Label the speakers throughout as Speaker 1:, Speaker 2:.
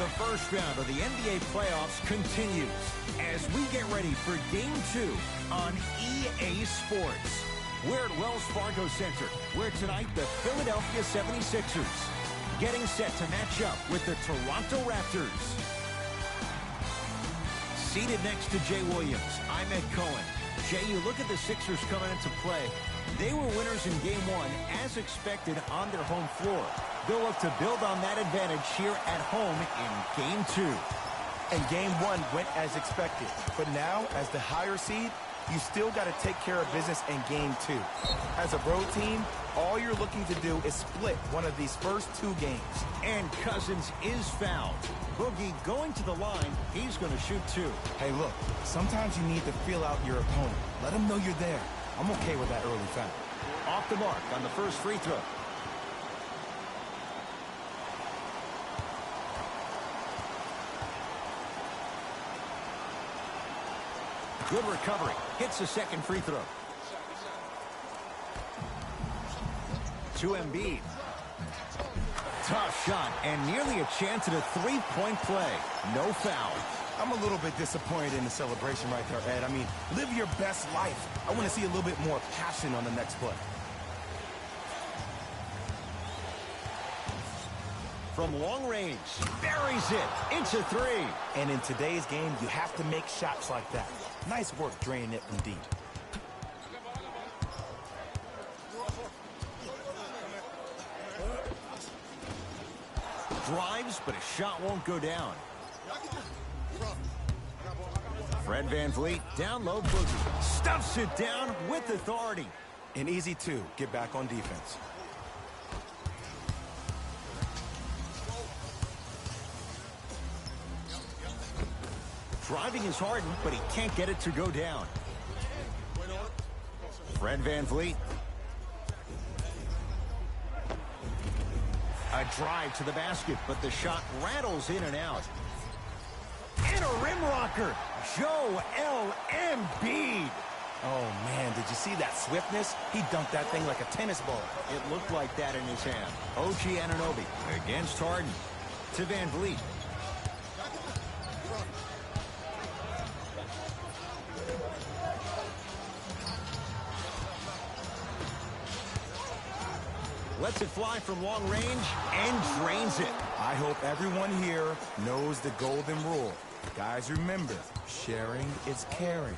Speaker 1: The first round of the NBA playoffs continues as we get ready for Game 2 on EA Sports. We're at Wells Fargo Center, where tonight the Philadelphia 76ers getting set to match up with the Toronto Raptors. Seated next to Jay Williams, I'm Ed Cohen. Jay, you look at the Sixers coming into play. They were winners in Game 1, as expected, on their home floor. They'll look to build on that advantage here at home in Game 2.
Speaker 2: And Game 1 went as expected. But now, as the higher seed, you still got to take care of business in Game 2. As a road team, all you're looking to do is split one of these first 2 games.
Speaker 1: And Cousins is fouled. Boogie going to the line. He's going to shoot 2.
Speaker 2: Hey, look, sometimes you need to feel out your opponent. Let them know you're there. I'm okay with that early foul.
Speaker 1: Off the mark on the first free throw. Good recovery. Hits the second free throw. To Embiid. Tough shot and nearly a chance at a three-point play. No foul.
Speaker 2: I'm a little bit disappointed in the celebration right there, Ed. I mean, live your best life. I want to see a little bit more passion on the next play.
Speaker 1: From long range, buries it. It's a 3.
Speaker 2: And in today's game, you have to make shots like that. Nice work draining it from deep.
Speaker 1: Drives, but a shot won't go down. Fred VanVleet, down low Boogie. Stuffs it down with authority.
Speaker 2: An easy 2. Get back on defense.
Speaker 1: Driving is Harden, but he can't get it to go down. Fred VanVleet. A drive to the basket, but the shot rattles in and out. And a rim rocker. Joel Embiid.
Speaker 2: Oh, man, did you see that swiftness? He dunked that thing like a tennis ball.
Speaker 1: It looked like that in his hand. OG Anunoby against Harden. To VanVleet. Lets it fly from long range and drains it.
Speaker 2: I hope everyone here knows the golden rule. Guys, remember, sharing is caring.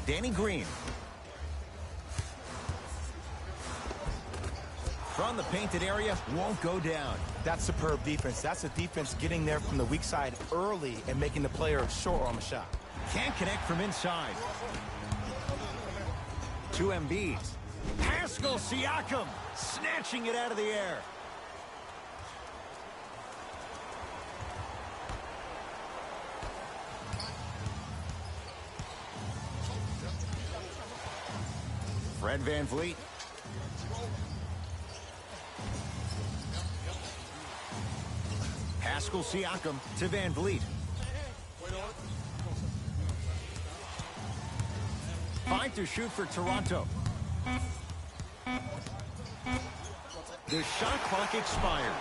Speaker 1: Danny Green. From the painted area, won't go down.
Speaker 2: That's superb defense. That's a defense getting there from the weak side early and making the player short on the shot.
Speaker 1: Can't connect from inside. To Embiid. Pascal Siakam snatching it out of the air. Fred VanVleet. Pascal Siakam to VanVleet. 5 to shoot for Toronto. The shot clock expires.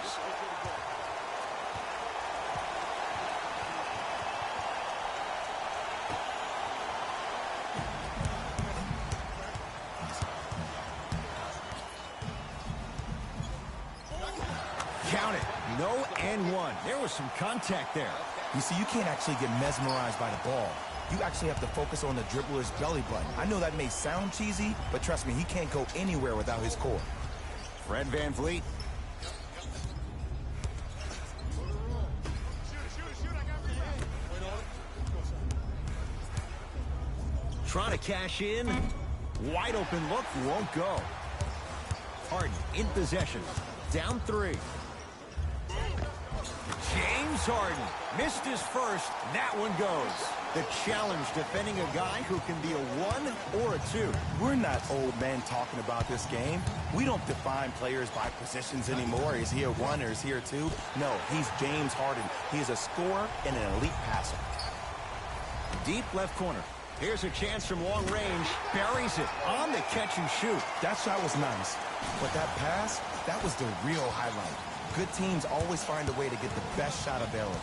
Speaker 1: Count it. No and 1. There was some contact there.
Speaker 2: You see, you can't actually get mesmerized by the ball. You actually have to focus on the dribbler's belly button. I know that may sound cheesy, but trust me, he can't go anywhere without his core.
Speaker 1: Fred VanVleet. Trying to cash in. Wide open look, won't go. Harden in possession. Down 3. James Harden missed his first. That one goes. The challenge defending a guy who can be a 1 or a 2.
Speaker 2: We're not old men talking about this game. We don't define players by positions anymore. Is he a 1 or is he a 2? No, he's James Harden. He is a scorer and an elite passer.
Speaker 1: Deep left corner. Here's a chance from long range. Buries it on the catch and shoot.
Speaker 2: That shot was nice, but that pass, That was the real highlight. Good teams always find a way to get the best shot available.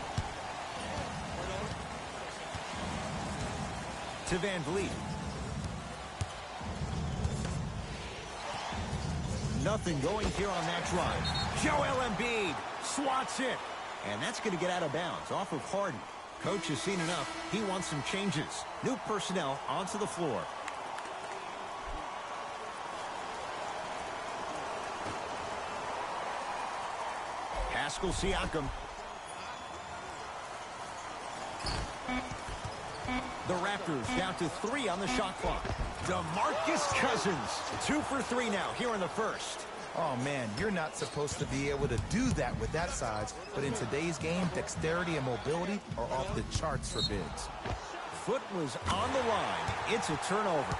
Speaker 1: To Van Vliet. Nothing going here on that drive. Joel Embiid swats it. And that's going to get out of bounds off of Harden. Coach has seen enough. He wants some changes. New personnel onto the floor. Pascal Siakam. The Raptors down to 3 on the shot clock. DeMarcus Cousins, 2 for 3 now here in the first.
Speaker 2: Oh, man, you're not supposed to be able to do that with that size, but in today's game, dexterity and mobility are off the charts for bigs.
Speaker 1: Foot was on the line. It's a turnover.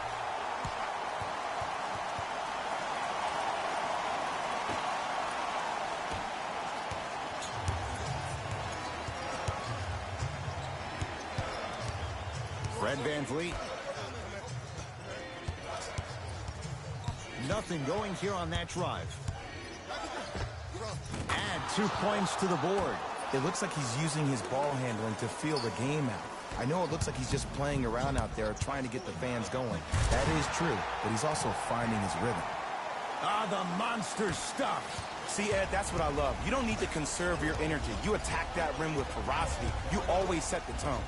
Speaker 1: Fred Van Vliet. Nothing going here on that drive. Add 2 points to the board.
Speaker 2: It looks like he's using his ball handling to feel the game out. I know it looks like he's just playing around out there trying to get the fans going. That is true, but he's also finding his rhythm.
Speaker 1: Ah, the monster stuff.
Speaker 2: See, Ed, that's what I love. You don't need to conserve your energy. You attack that rim with ferocity. You always set the tone.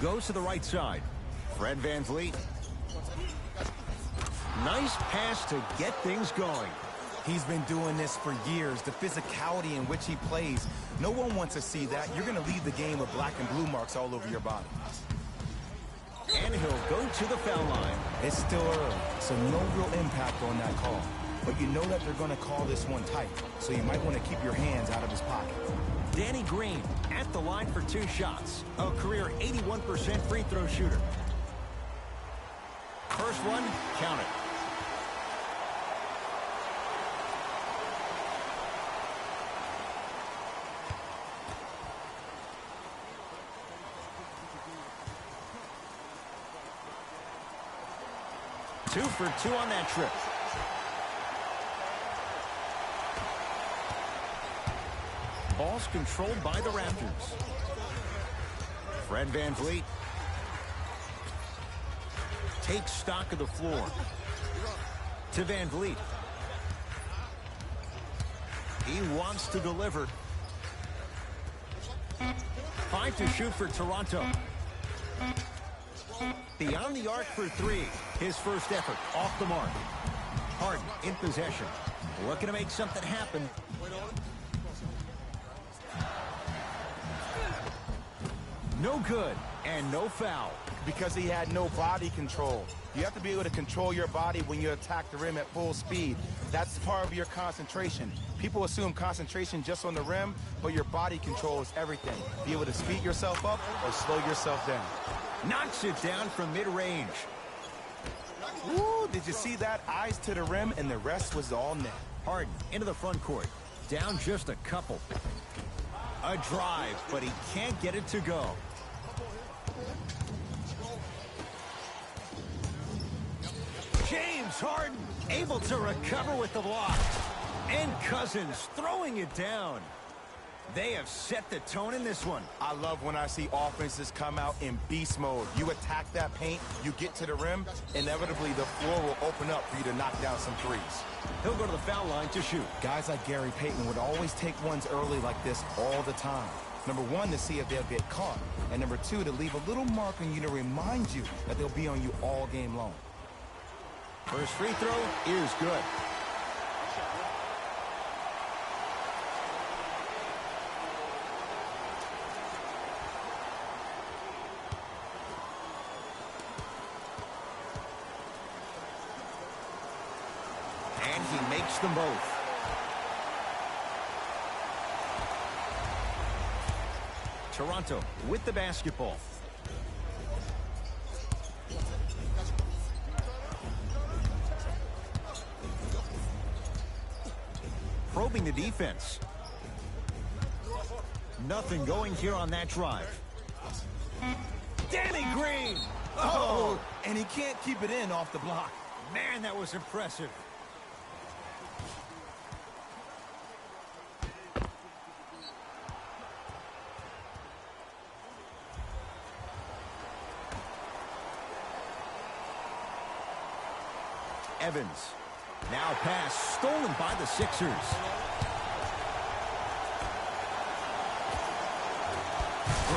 Speaker 1: Goes to the right side. Fred Van Vliet. Nice pass to get things going.
Speaker 2: He's been doing this for years. The physicality in which he plays. No one wants to see that. You're going to leave the game with black and blue marks all over your body.
Speaker 1: And he'll go to the foul line.
Speaker 2: It's still early, so no real impact on that call. But you know that they're going to call this one tight, so you might want to keep your hands out of his pocket.
Speaker 1: Danny Green at the line for 2 shots. A career 81% free throw shooter. First one, count it. Two for 2 on that trip. Ball's controlled by the Raptors. Fred Van Vliet takes stock of the floor. To Van Vliet. He wants to deliver. 5 to shoot for Toronto. Beyond the arc for 3. His first effort off the mark. Harden in possession. Looking to make something happen. No good, and no foul.
Speaker 2: Because he had no body control. You have to be able to control your body when you attack the rim at full speed. That's part of your concentration. People assume concentration just on the rim, but your body control is everything. Be able to speed yourself up or slow yourself down.
Speaker 1: Knocks it down from mid-range.
Speaker 2: Woo, did you see that? Eyes to the rim, and the rest was all net.
Speaker 1: Harden into the front court. Down just a couple. A drive, but he can't get it to go. James Harden able to recover with the block. And Cousins throwing it down. They have set the tone in this one.
Speaker 2: I love when I see offenses come out in beast mode. You attack that paint, you get to the rim, inevitably the floor will open up for you to knock down some threes.
Speaker 1: He'll go to the foul line to shoot.
Speaker 2: Guys like Gary Payton would always take ones early like this all the time. Number 1, to see if they'll get caught. And number 2, to leave a little mark on you to remind you that they'll be on you all game long.
Speaker 1: First free throw is good. And he makes them both. Toronto with the basketball. Probing the defense. Nothing going here on that drive. Danny Green!
Speaker 2: Oh, and he can't keep it in off the block.
Speaker 1: Man, that was impressive. Evans. Now pass stolen by the Sixers.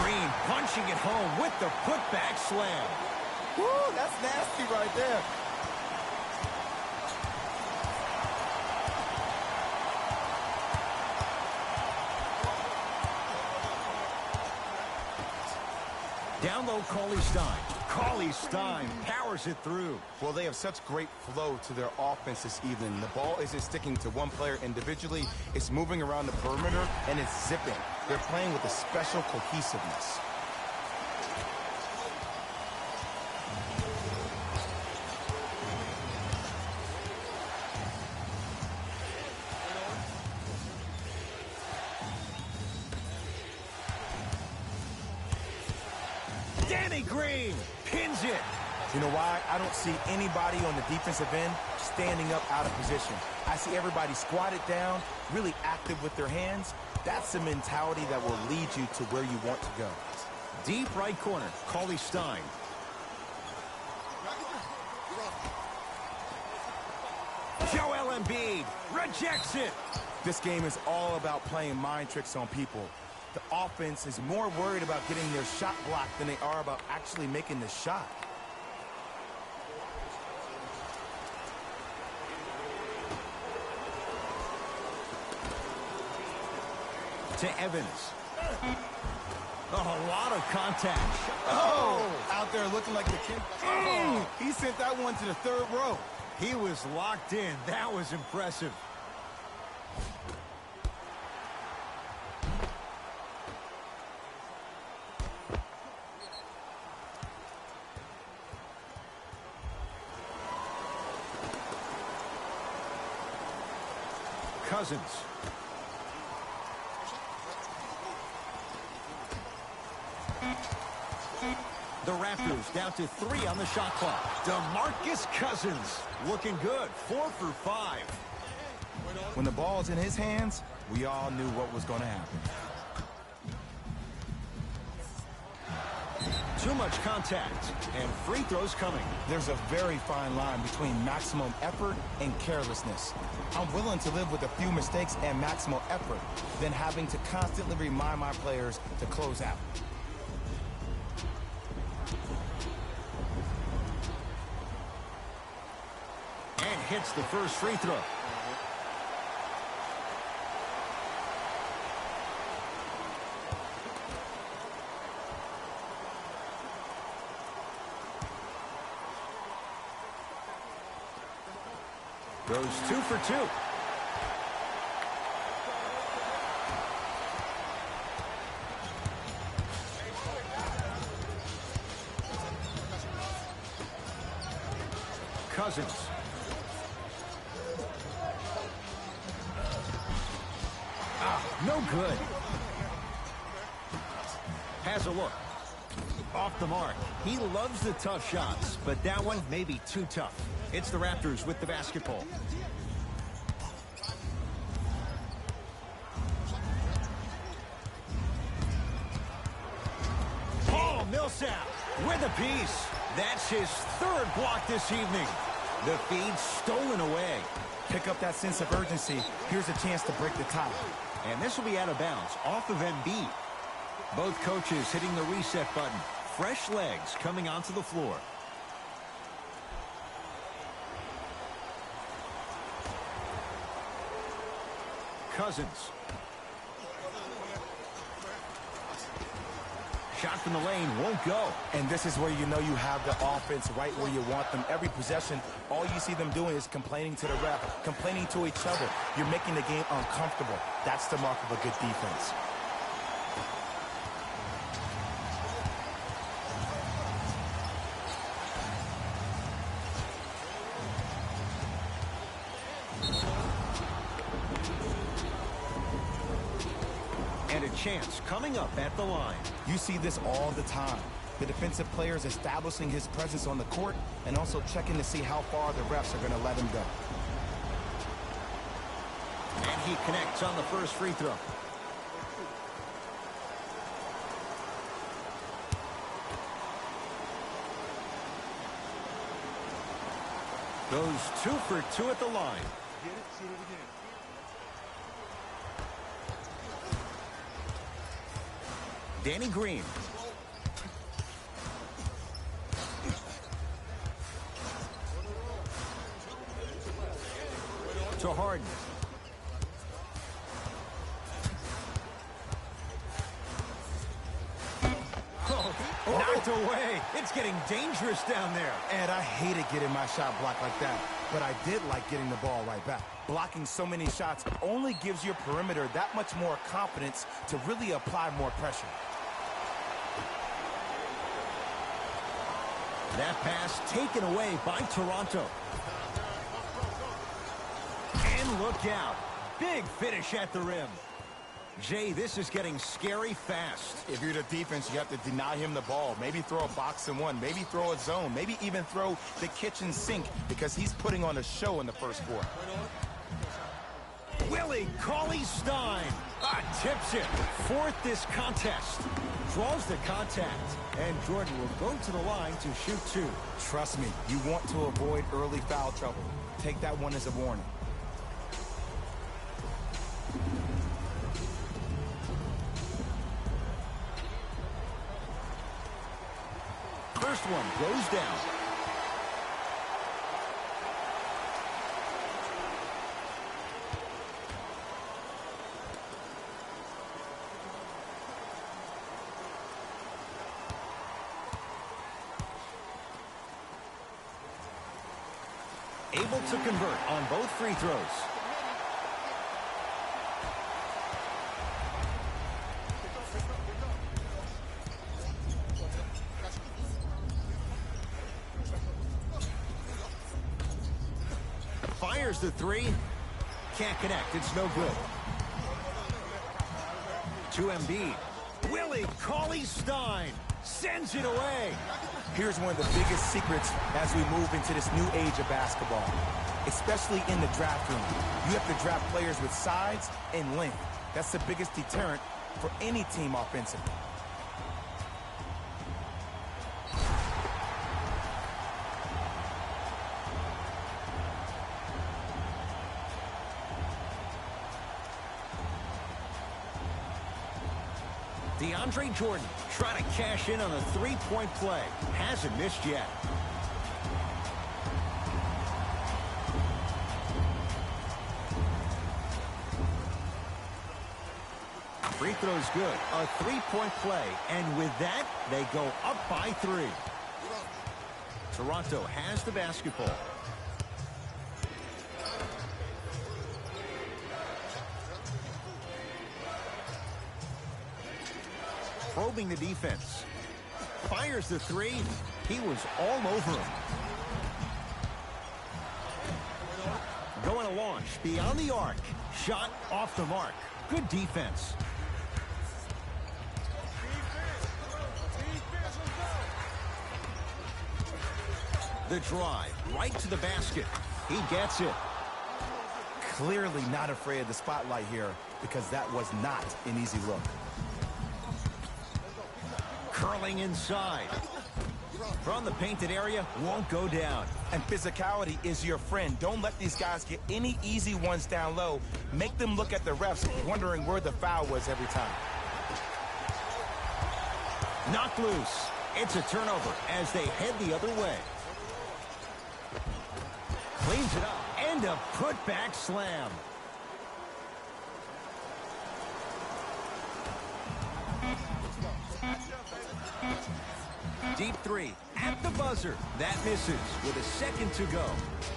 Speaker 1: Green punching it home with the putback slam.
Speaker 2: Woo, that's nasty right there.
Speaker 1: Down low, Cauley Stein powers it through.
Speaker 2: Well, they have such great flow to their offense this evening. The ball isn't sticking to one player individually. It's moving around the perimeter, and it's zipping. They're playing with a special cohesiveness.
Speaker 1: Green pins it.
Speaker 2: You know why? I don't see anybody on the defensive end standing up out of position. I see everybody squatted down, really active with their hands. That's the mentality that will lead you to where you want to go.
Speaker 1: Deep right corner, Cauley Stein. Joel Embiid rejects it.
Speaker 2: This game is all about playing mind tricks on people. The offense is more worried about getting their shot blocked than they are about actually making the shot.
Speaker 1: To Evans. Oh, a lot of contact.
Speaker 2: Oh, out there looking like the kid. Oh, he sent that one to the third row.
Speaker 1: He was locked in. That was impressive. Cousins. The Raptors down to 3 on the shot clock. DeMarcus Cousins looking good, 4 for 5.
Speaker 2: When the ball's in his hands, we all knew what was going to happen.
Speaker 1: Too much contact, and free throws coming.
Speaker 2: There's a very fine line between maximum effort and carelessness. I'm willing to live with a few mistakes and maximal effort than having to constantly remind my players to close out.
Speaker 1: And hits the first free throw. Goes 2 for 2. Cousins. No good. Has a look. Off the mark. He loves the tough shots, but that one may be too tough. It's the Raptors with the basketball. Paul Millsap with a piece. That's his 3rd block this evening. The feed stolen away.
Speaker 2: Pick up that sense of urgency. Here's a chance to break the tie.
Speaker 1: And this will be out of bounds, off of Embiid. Both coaches hitting the reset button. Fresh legs coming onto the floor. Cousins. Shot from the lane won't go.
Speaker 2: And this is where you know you have the offense right where you want them. Every possession, all you see them doing is complaining to the ref, complaining to each other. You're making the game uncomfortable. That's the mark of a good defense.
Speaker 1: And a chance coming up at the line.
Speaker 2: You see this all the time. The defensive player is establishing his presence on the court and also checking to see how far the refs are going to let him go.
Speaker 1: And he connects on the first free throw. Goes 2 for 2 at the line.
Speaker 3: Get it, shoot it again.
Speaker 1: Danny Green. To Harden. Knocked away. It's getting dangerous down there.
Speaker 2: And I hated getting my shot blocked like that, but I did like getting the ball right back. Blocking so many shots only gives your perimeter that much more confidence to really apply more pressure.
Speaker 1: That pass taken away by Toronto. And look out. Big finish at the rim. Jay, this is getting scary fast.
Speaker 2: If you're the defense, you have to deny him the ball. Maybe throw a box and one. Maybe throw a zone. Maybe even throw the kitchen sink because he's putting on a show in the first quarter.
Speaker 1: Willie Cauley-Stein tips it. Fourth this contest. Draws the contact. And Jordan will go to the line to shoot 2.
Speaker 2: Trust me, you want to avoid early foul trouble. Take that one as a warning.
Speaker 1: First one goes down. Able to convert on both free throws. Fires the 3. Can't connect. It's no good. To Embiid. Willie Cauley-Stein sends it away.
Speaker 2: Here's one of the biggest secrets as we move into this new age of basketball, especially in the draft room. You have to draft players with size and length. That's the biggest deterrent for any team offensively.
Speaker 1: DeAndre Jordan trying to cash in on a three-point play. Hasn't missed yet. Free throw's good. A three-point play. And with that, they go up by 3. Toronto has the basketball. Probing the defense. Fires the 3. He was all over him. Going to launch beyond the arc. Shot off the mark. Good defense. The drive right to the basket. He gets it.
Speaker 2: Clearly not afraid of the spotlight here because that was not an easy look.
Speaker 1: Curling inside. From the painted area, won't go down.
Speaker 2: And physicality is your friend. Don't let these guys get any easy ones down low. Make them look at the refs wondering where the foul was every time.
Speaker 1: Knocked loose. It's a turnover as they head the other way. Cleans it up. And a putback slam. Deep 3 at the buzzer. That misses with a second to go.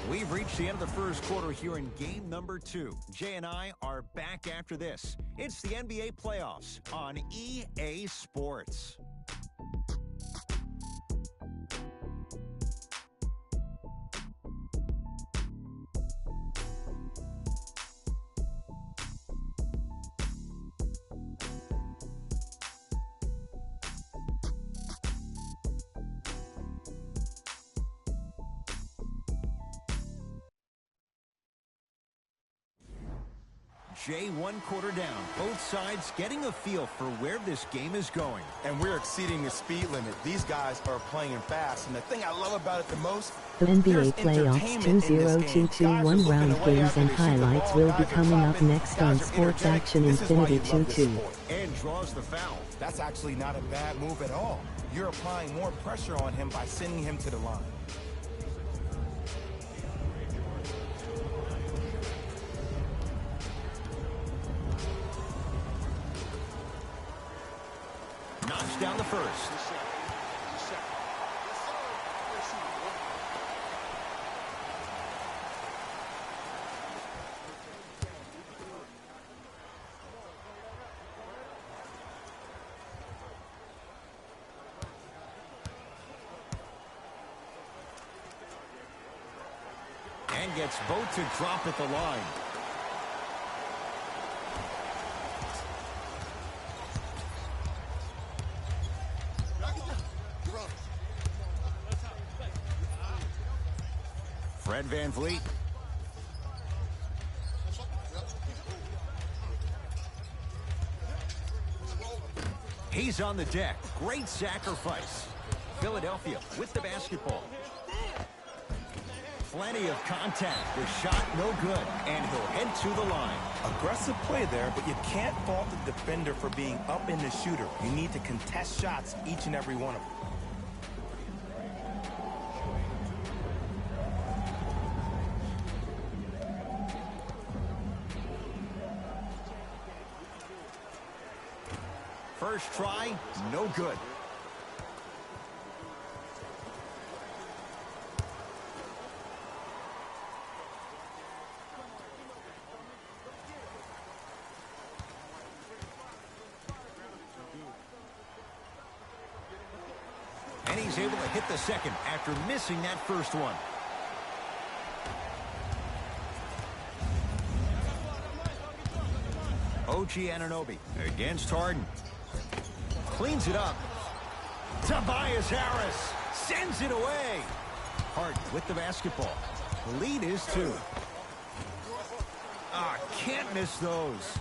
Speaker 1: We've reached the end of the first quarter here in game number 2. Jay and I are back after this. It's the NBA playoffs on EA Sports. Jay, one quarter down. Both sides getting a feel for where this game is going.
Speaker 2: And we're exceeding the speed limit. These guys are playing fast. And the thing I love about it the most,
Speaker 3: The NBA playoffs 2022-1 round games and highlights will be coming up next on Sports Action Infinity 2-2.
Speaker 1: And draws the foul.
Speaker 2: That's actually not a bad move at all. You're applying more pressure on him by sending him to the line.
Speaker 1: Knocks down the first. And gets both to drop at the line. Fred VanVleet. He's on the deck. Great sacrifice. Philadelphia with the basketball. Plenty of contact. The shot no good, and he'll head to the line.
Speaker 2: Aggressive play there, but you can't fault the defender for being up in the shooter. You need to contest shots, each and every one of them.
Speaker 1: First try, no good. And he's able to hit the second after missing that first one. OG Anunoby against Harden. Cleans it up. Tobias Harris sends it away. Harden with the basketball. The lead is 2. Can't miss those.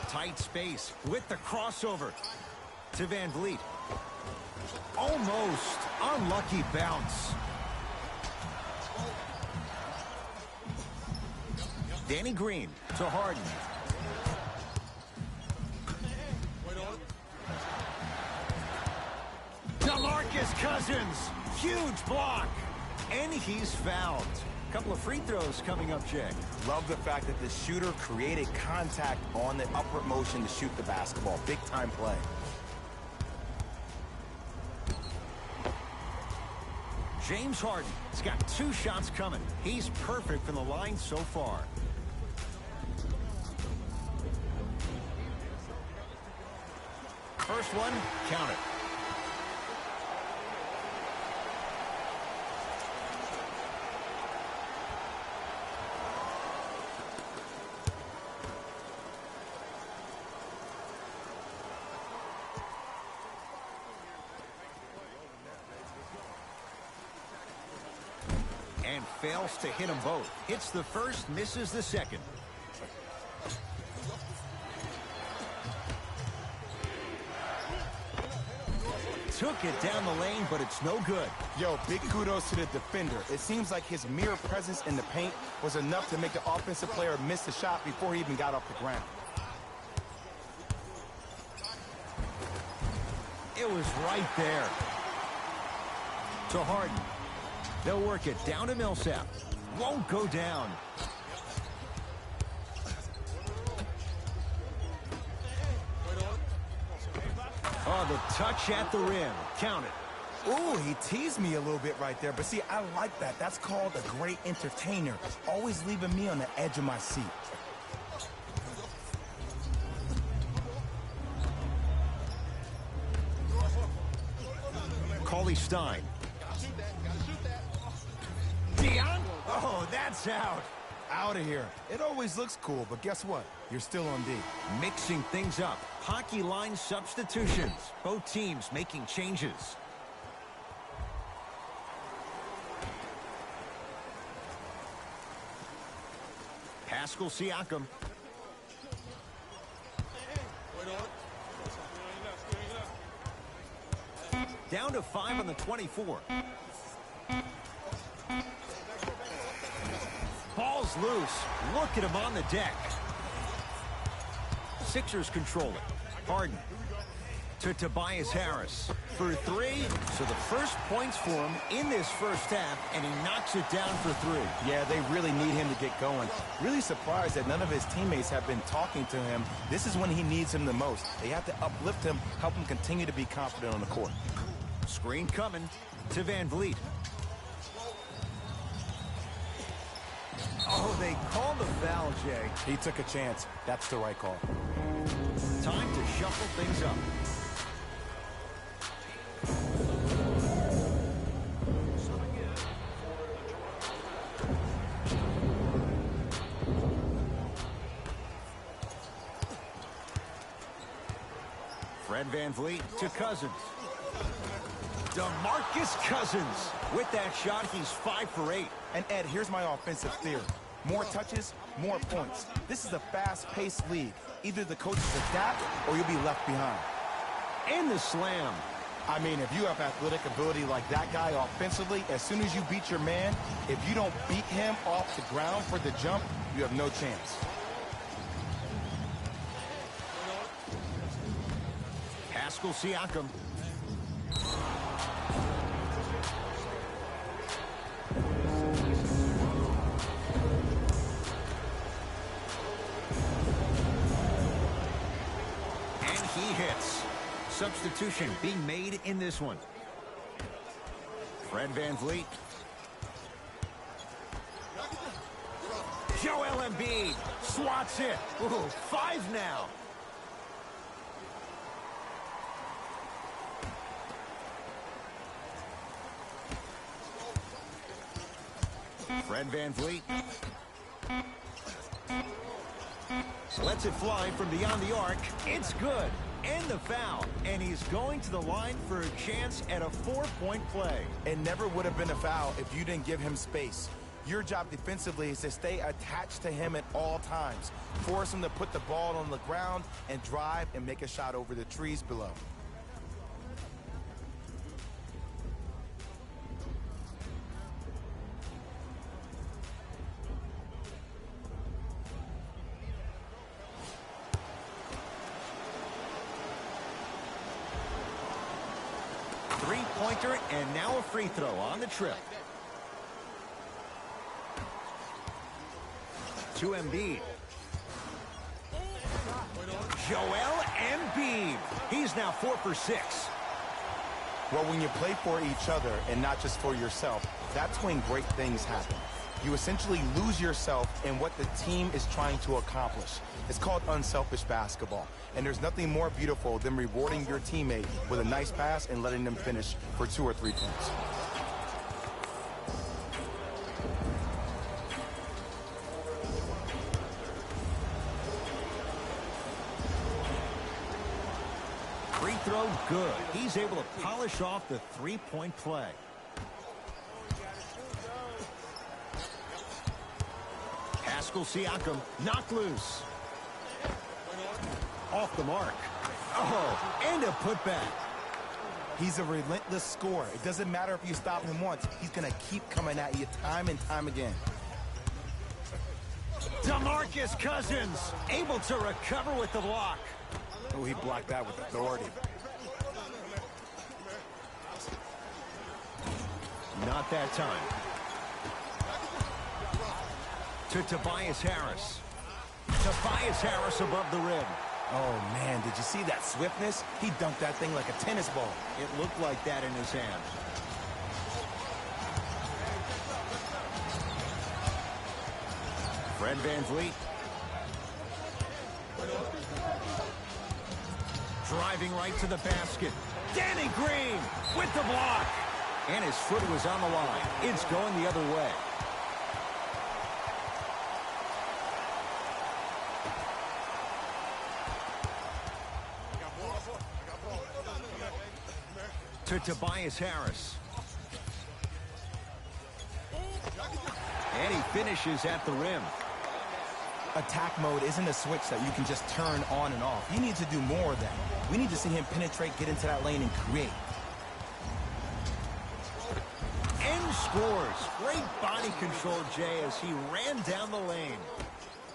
Speaker 1: Tight space with the crossover to VanVleet. Almost unlucky bounce. Danny Green to Harden. DeMarcus Cousins, huge block, and he's fouled. A couple of free throws coming up, Jay.
Speaker 2: Love the fact that the shooter created contact on the upward motion to shoot the basketball. Big time play.
Speaker 1: James Harden has got 2 shots coming. He's perfect from the line so far. First one, count it. And fails to hit them both. Hits the first, misses the second. Took it down the lane, but it's no good.
Speaker 2: Yo, big kudos to the defender. It seems like his mere presence in the paint was enough to make the offensive player miss the shot before he even got off the ground.
Speaker 1: It was right there. To Harden. They'll work it down to Millsap. Won't go down. Oh, the touch at the rim. Count it.
Speaker 2: Ooh, he teased me a little bit right there. But see, I like that. That's called a great entertainer. Always leaving me on the edge of my seat.
Speaker 1: Cauley Stein. Dion. Oh, that's out.
Speaker 2: Out of here. It always looks cool, but guess what? You're still on D.
Speaker 1: Mixing things up. Hockey line substitutions. Both teams making changes. Pascal Siakam. Down to 5 on the 24. Ball's loose. Look at him on the deck. Sixers control it. Harden to Tobias Harris for 3. So the first points for him in this first half, and he knocks it down for 3.
Speaker 2: Yeah, they really need him to get going. Really surprised that none of his teammates have been talking to him. This is when he needs him the most. They have to uplift him, help him continue to be confident on the court.
Speaker 1: Screen coming to Van Vliet. Oh, they called a foul, Jay.
Speaker 2: He took a chance. That's the right call.
Speaker 1: Time to shuffle things up. Fred Van Vliet to Cousins. DeMarcus Cousins. With that shot, he's 5 for 8.
Speaker 2: And Ed, here's my offensive theory. More touches, more points. This is a fast-paced league. Either the coaches adapt or you'll be left behind.
Speaker 1: And the slam.
Speaker 2: I mean, if you have athletic ability like that guy offensively, as soon as you beat your man, if you don't beat him off the ground for the jump, you have no chance.
Speaker 1: Pascal Siakam. And he hits. Substitution being made in this one. Fred Van Vliet. Joel Embiid swats it. Ooh, 5 now. Fred Van Vliet lets it fly from beyond the arc. It's good. And the foul. And he's going to the line for a chance at a 4-point play.
Speaker 2: It never would have been a foul if you didn't give him space. Your job defensively is to stay attached to him at all times. Force him to put the ball on the ground and drive and make a shot over the trees below.
Speaker 1: Three-pointer and now a free throw on the trip. To Embiid. Joel Embiid. He's now 4 for 6.
Speaker 2: Well, when you play for each other and not just for yourself, that's when great things happen. You essentially lose yourself in what the team is trying to accomplish. It's called unselfish basketball. And there's nothing more beautiful than rewarding your teammate with a nice pass and letting them finish for 2 or 3 points.
Speaker 1: Free throw good. He's able to polish off the 3-point play. Pascal Siakam knocked loose. Off the mark. Oh, and a putback.
Speaker 2: He's a relentless scorer. It doesn't matter if you stop him once. He's going to keep coming at you time and time again.
Speaker 1: DeMarcus Cousins able to recover with the block.
Speaker 2: Oh, he blocked that with authority.
Speaker 1: Not that time. To Tobias Harris. Tobias Harris above the rim.
Speaker 2: Oh, man, did you see that swiftness? He dunked that thing like a tennis ball.
Speaker 1: It looked like that in his hand. Fred Van Vliet. Driving right to the basket. Danny Green with the block. And his foot was on the line. It's going the other way. To Tobias Harris. And he finishes at the rim.
Speaker 2: Attack mode isn't a switch that you can just turn on and off. He needs to do more of that. We need to see him penetrate, get into that lane, and create.
Speaker 1: And scores. Great body control, Jay, as he ran down the lane.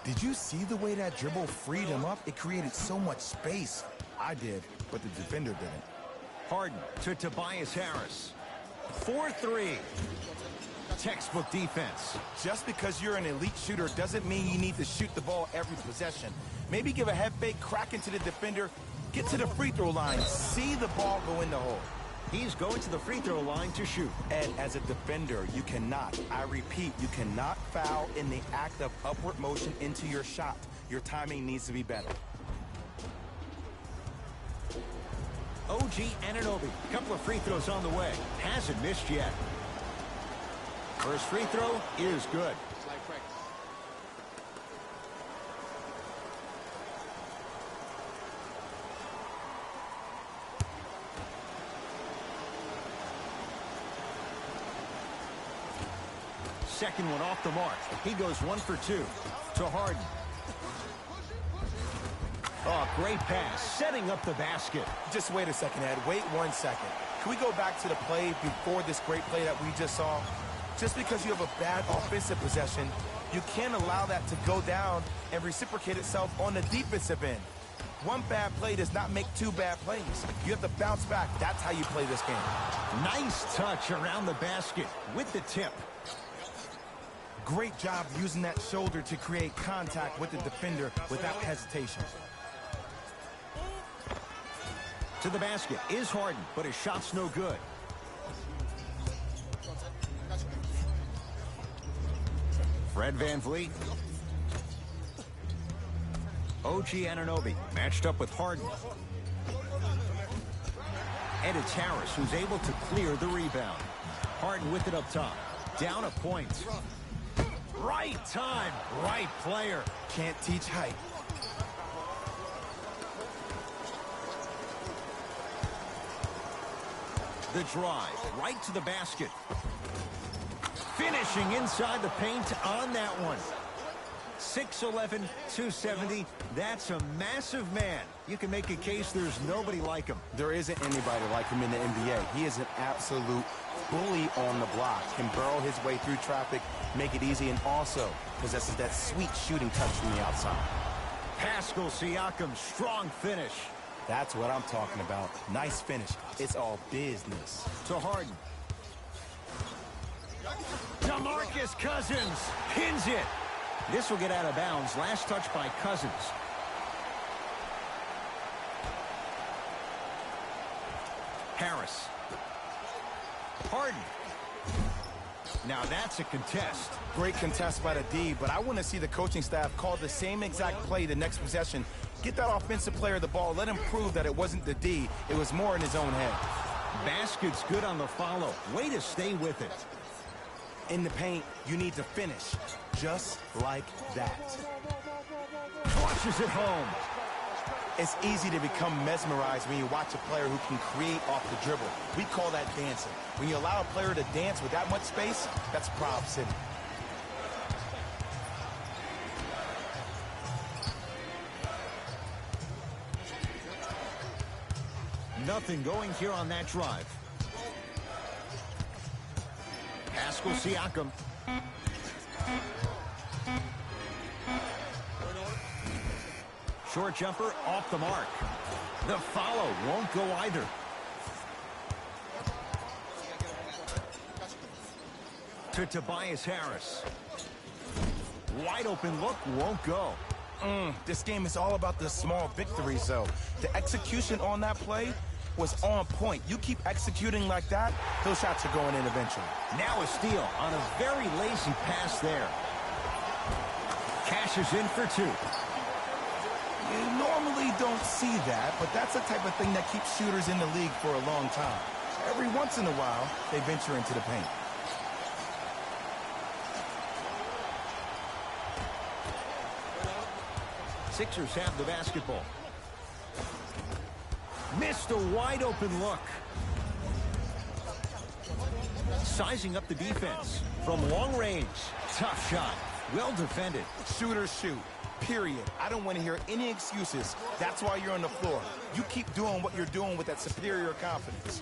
Speaker 2: Did you see the way that dribble freed him up? It created so much space. I did, but the defender didn't.
Speaker 1: Harden to Tobias Harris. 4-3. Textbook defense.
Speaker 2: Just because you're an elite shooter doesn't mean you need to shoot the ball every possession. Maybe give a head fake, crack into the defender, get to the free throw line, see the ball go in the hole.
Speaker 1: He's going to the free throw line to shoot.
Speaker 2: And as a defender, you cannot, I repeat, you cannot foul in the act of upward motion into your shot. Your timing needs to be better.
Speaker 1: OG Anunoby, couple of free throws on the way. Hasn't missed yet. First free throw is good. Second one off the mark. He goes 1 for 2 to Harden. Oh, great pass, setting up the basket.
Speaker 2: Just wait a second, Ed. Wait 1 second. Can we go back to the play before this great play that we just saw? Just because you have a bad offensive possession, you can't allow that to go down and reciprocate itself on the defensive end. One bad play does not make 2 bad plays. You have to bounce back. That's how you play this game.
Speaker 1: Nice touch around the basket with the tip.
Speaker 2: Great job using that shoulder to create contact with the defender without hesitation.
Speaker 1: To the basket is Harden, but his shot's no good. Fred VanVleet. OG Anunoby matched up with Harden. And it's Harris who's able to clear the rebound. Harden with it up top. Down a point. Right time, right player.
Speaker 2: Can't teach height.
Speaker 1: The drive, right to the basket. Finishing inside the paint on that one. 6'11", 270. That's a massive man. You can make a case there's nobody like him.
Speaker 2: There isn't anybody like him in the NBA. He is an absolute bully on the block. Can burrow his way through traffic, make it easy, and also possesses that sweet shooting touch from the outside.
Speaker 1: Pascal Siakam, strong finish.
Speaker 2: That's what I'm talking about. Nice finish. It's all business.
Speaker 1: To Harden. DeMarcus Cousins pins it. This will get out of bounds. Last touch by Cousins. Harris. Harden. Now that's a contest.
Speaker 2: Great contest by the D, but I want to see the coaching staff call the same exact play the next possession. Get that offensive player the ball. Let him prove that it wasn't the D. It was more in his own head.
Speaker 1: Basket's good on the follow. Way to stay with it.
Speaker 2: In the paint, you need to finish. Just like that.
Speaker 1: Flushes it home.
Speaker 2: It's easy to become mesmerized when you watch a player who can create off the dribble. We call that dancing. When you allow a player to dance with that much space, that's Proud City.
Speaker 1: Nothing going here on that drive. Pascal Siakam. Short jumper off the mark. The follow won't go either. To Tobias Harris. Wide open look won't go.
Speaker 2: This game is all about the small victories, though. The execution on that play was on point. You keep executing like that, those shots are going in eventually.
Speaker 1: Now a steal on a very lazy pass there. Cashes in for 2.
Speaker 2: You normally don't see that, but that's the type of thing that keeps shooters in the league for a long time. Every once in a while, they venture into the paint.
Speaker 1: Sixers have the basketball. Missed a wide open look. Sizing up the defense from long range. Tough shot. Well defended.
Speaker 2: Shooters shoot. period. I don't want to hear any excuses. That's why you're on the floor. You keep doing what you're doing with that superior confidence.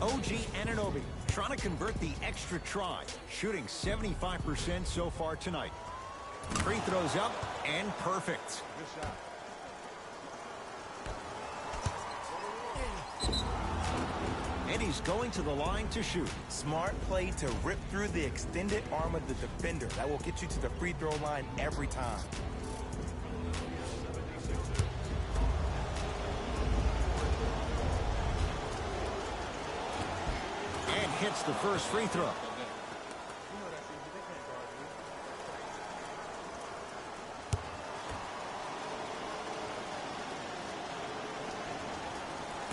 Speaker 1: OG Anunoby trying to convert the extra try, shooting 75% so far tonight. Free throws up and perfect.
Speaker 4: Good shot.
Speaker 1: And he's going to the line to shoot.
Speaker 2: Smart play to rip through the extended arm of the defender. That will get you to the free throw line every time.
Speaker 1: And hits the first free throw.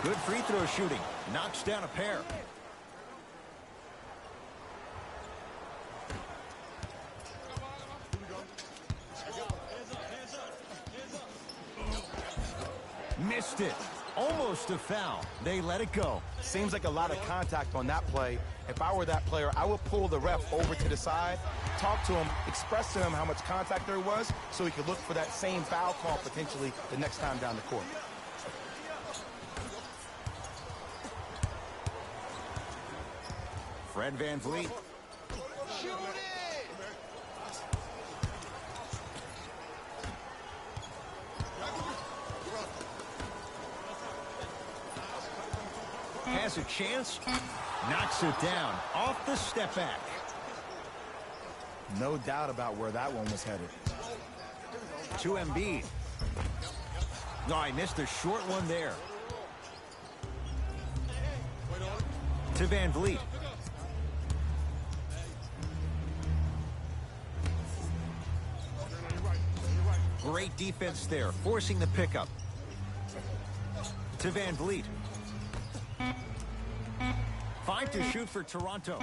Speaker 1: Good free throw shooting. Knocks down a pair. Missed it. Almost a foul. They let it go.
Speaker 2: Seems like a lot of contact on that play. If I were that player, I would pull the ref over to the side, talk to him, express to him how much contact there was so he could look for that same foul call potentially the next time down the court.
Speaker 1: Fred VanVleet.
Speaker 4: Shoot it!
Speaker 1: Has a chance. Knocks it down. Off the step back.
Speaker 2: No doubt about where that one was headed.
Speaker 1: To Embiid. No, I missed a short one there. To VanVleet. Great defense there, forcing the pickup. To VanVleet. 5 to shoot for Toronto.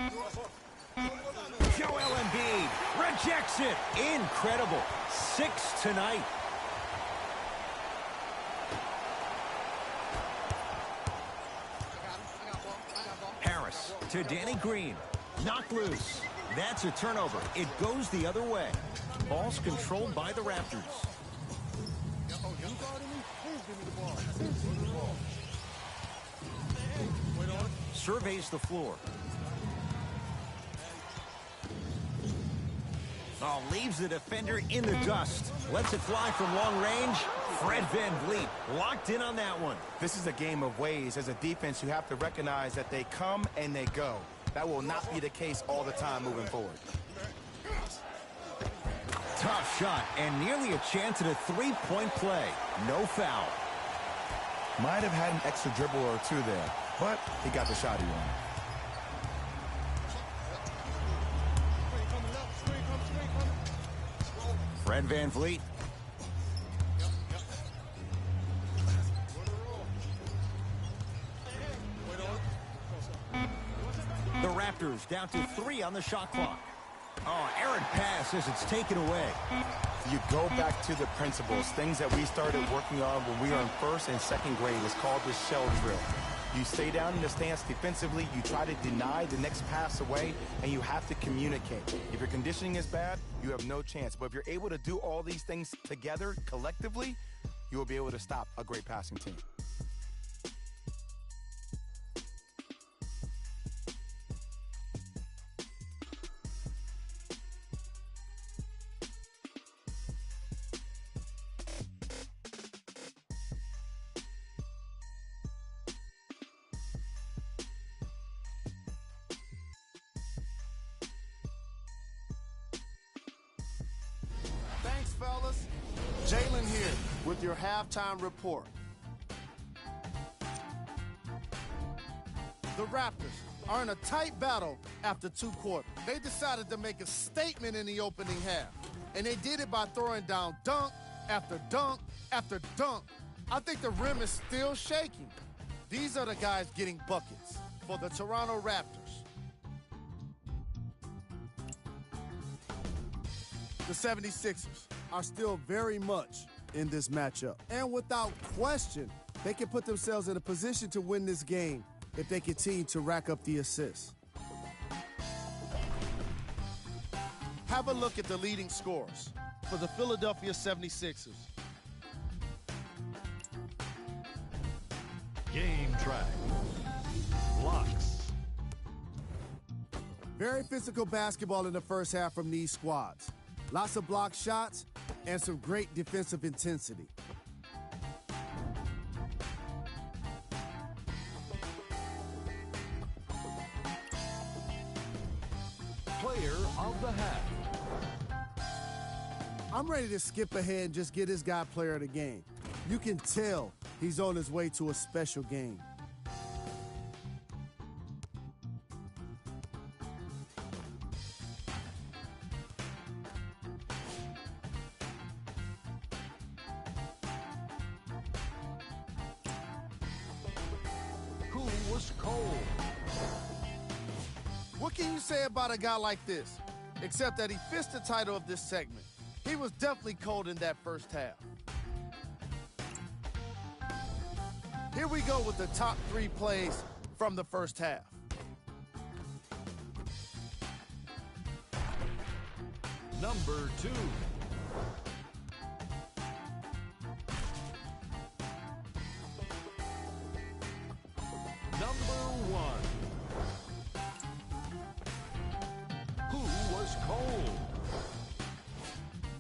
Speaker 1: Joel Embiid rejects it. Incredible. 6 tonight. Harris to Danny Green. Knocked loose. That's a turnover. It goes the other way. Ball's controlled by the Raptors. Surveys the floor. Oh, leaves the defender in the dust. Lets it fly from long range. Fred VanVleet locked in on that one.
Speaker 2: This is a game of ways. As a defense, you have to recognize that they come and they go. That will not be the case all the time moving forward.
Speaker 1: Tough shot and nearly a chance at a three-point play. No foul.
Speaker 2: Might have had an extra dribble or two there, but he got the shot he wanted.
Speaker 1: Fred VanVleet. The Raptors down to 3 on the shot clock. Oh, errant pass as it's taken away.
Speaker 2: You go back to the principles, things that we started working on when we were in first and second grade. It's called the shell drill. You stay down in the stance defensively, you try to deny the next pass away, and you have to communicate. If your conditioning is bad, you have no chance. But if you're able to do all these things together, collectively, you will be able to stop a great passing team.
Speaker 4: Thanks, fellas. Jalen here with your halftime report. The Raptors are in a tight battle after 2 quarters. They decided to make a statement in the opening half, and they did it by throwing down dunk after dunk after dunk. I think the rim is still shaking. These are the guys getting buckets for the Toronto Raptors. The 76ers are still very much in this matchup. And without question, they can put themselves in a position to win this game if they continue to rack up the assists. Have a look at the leading scorers for the Philadelphia 76ers.
Speaker 5: Game track. Blocks.
Speaker 4: Very physical basketball in the first half from these squads. Lots of block shots and some great defensive intensity.
Speaker 5: Player of the half.
Speaker 4: I'm ready to skip ahead and just get this guy player of the game. You can tell he's on his way to a special game.
Speaker 5: Who was cold?
Speaker 4: What can you say about a guy like this? Except that he fits the title of this segment. He was definitely cold in that first half. Here we go with the top 3 plays from the first half.
Speaker 5: Number 2. Number 1. Who was cold?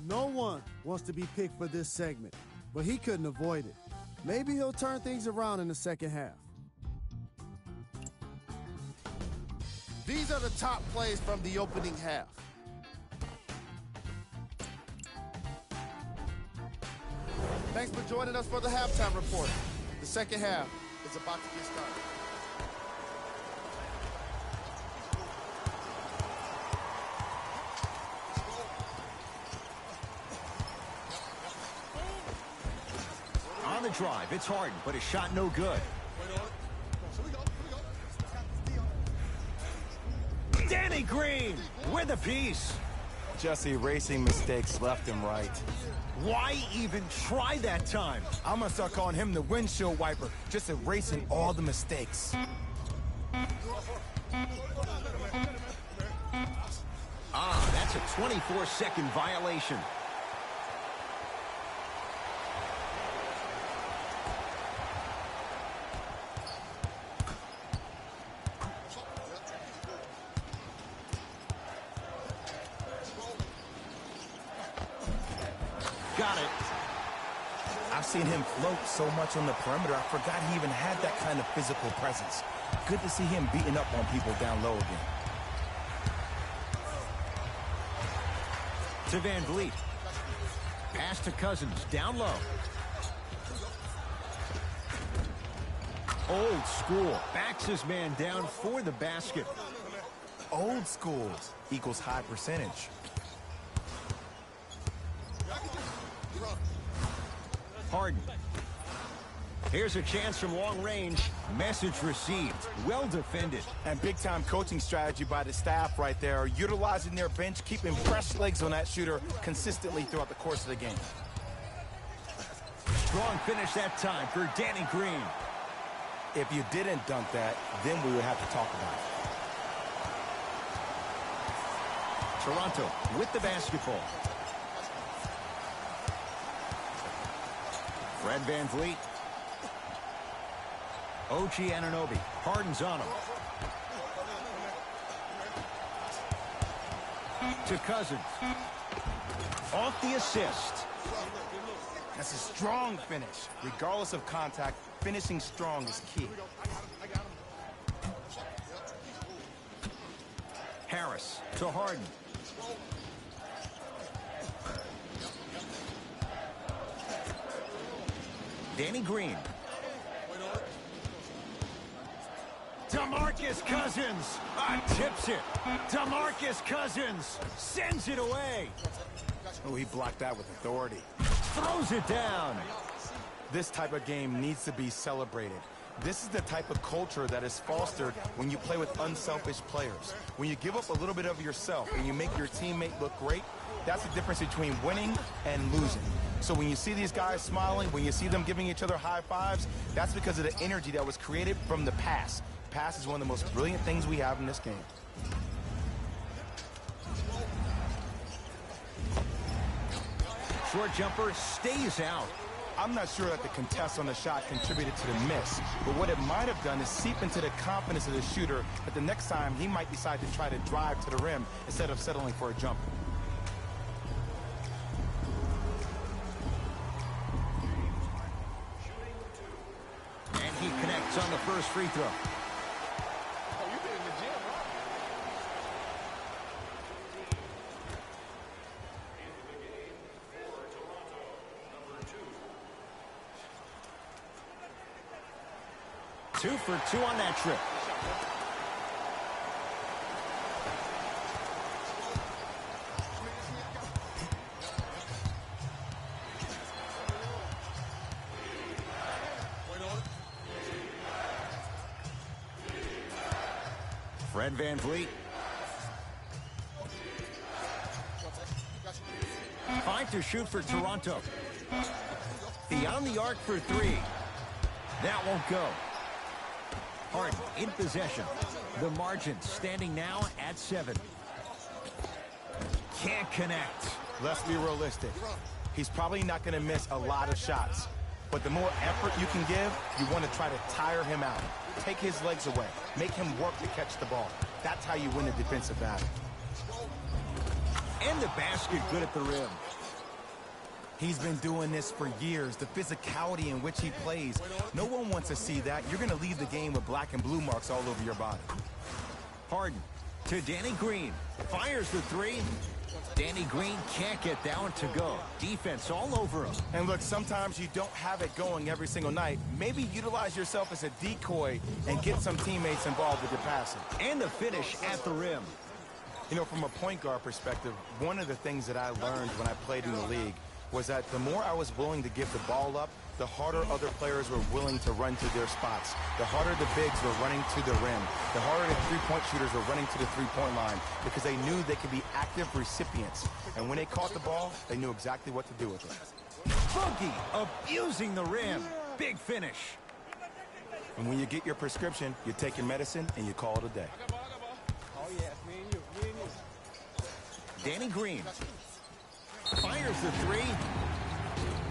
Speaker 4: No one wants to be picked for this segment, but he couldn't avoid it. Maybe he'll turn things around in the second half. These are the top plays from the opening half. Thanks for joining us for the halftime report. The second half is about to get started.
Speaker 1: On the drive, it's Harden, but his shot no good. Danny Green with a piece.
Speaker 2: Just erasing mistakes left and right.
Speaker 1: Why even try that time?
Speaker 2: I'm going to start calling him the windshield wiper, just erasing all the mistakes.
Speaker 1: That's a 24-second violation. Got it.
Speaker 2: I've seen him float so much on the perimeter, I forgot he even had that kind of physical presence. Good to see him beating up on people down low again.
Speaker 1: To Van Vliet. Pass to Cousins, down low. Old school. Backs his man down for the basket.
Speaker 2: Old school equals high percentage.
Speaker 1: Harden. Here's a chance from long range. Message received. Well defended.
Speaker 2: And big-time coaching strategy by the staff right there, utilizing their bench, keeping fresh legs on that shooter consistently throughout the course of the game.
Speaker 1: Strong finish that time for Danny Green.
Speaker 2: If you didn't dunk that, then we would have to talk about it.
Speaker 1: Toronto with the basketball. Fred Van Vliet. OG Anunoby. Harden's on him. To Cousins. Off the assist.
Speaker 2: That's a strong finish. Regardless of contact, finishing strong is key.
Speaker 1: Harris to Harden. Danny Green. DeMarcus Cousins tips it. DeMarcus Cousins sends it away.
Speaker 2: Oh, he blocked that with authority.
Speaker 1: Throws it down.
Speaker 2: This type of game needs to be celebrated. This is the type of culture that is fostered when you play with unselfish players. When you give up a little bit of yourself and you make your teammate look great, that's the difference between winning and losing. So when you see these guys smiling, when you see them giving each other high fives, that's because of the energy that was created from the pass. pass is one of the most brilliant things we have in this game.
Speaker 1: Short jumper stays out.
Speaker 2: I'm not sure that the contest on the shot contributed to the miss, but what it might have done is seep into the confidence of the shooter that the next time he might decide to try to drive to the rim instead of settling for a jumper.
Speaker 1: And he connects on the first free throw.
Speaker 4: Oh, you've been in the gym, right?
Speaker 1: 2 for 2 on that trip. Fred VanVleet. 5 to shoot for Toronto. Beyond the arc for 3. That won't go. Harden in possession. The margin standing now at 7. Can't connect.
Speaker 2: Let's be realistic. He's probably not going to miss a lot of shots. But the more effort you can give, you want to try to tire him out. Take his legs away. Make him work to catch the ball. That's how you win a defensive battle.
Speaker 1: And the basket good at the rim.
Speaker 2: He's been doing this for years. The physicality in which he plays. No one wants to see that. You're going to leave the game with black and blue marks all over your body.
Speaker 1: Harden to Danny Green. Fires the 3. Danny Green can't get that one to go. Defense all over him.
Speaker 2: And look, sometimes you don't have it going every single night. Maybe utilize yourself as a decoy and get some teammates involved with your passing.
Speaker 1: And the finish at the rim.
Speaker 2: You know, from a point guard perspective, one of the things that I learned when I played in the league was that the more I was willing to give the ball up, the harder other players were willing to run to their spots. The harder the bigs were running to the rim. The harder the three-point shooters were running to the three-point line because they knew they could be active recipients. And when they caught the ball, they knew exactly what to do with it.
Speaker 1: Boogie abusing the rim. Big finish.
Speaker 2: And when you get your prescription, you take your medicine and you call it a day.
Speaker 4: Oh, yeah, me and you.
Speaker 1: Danny Green fires the 3.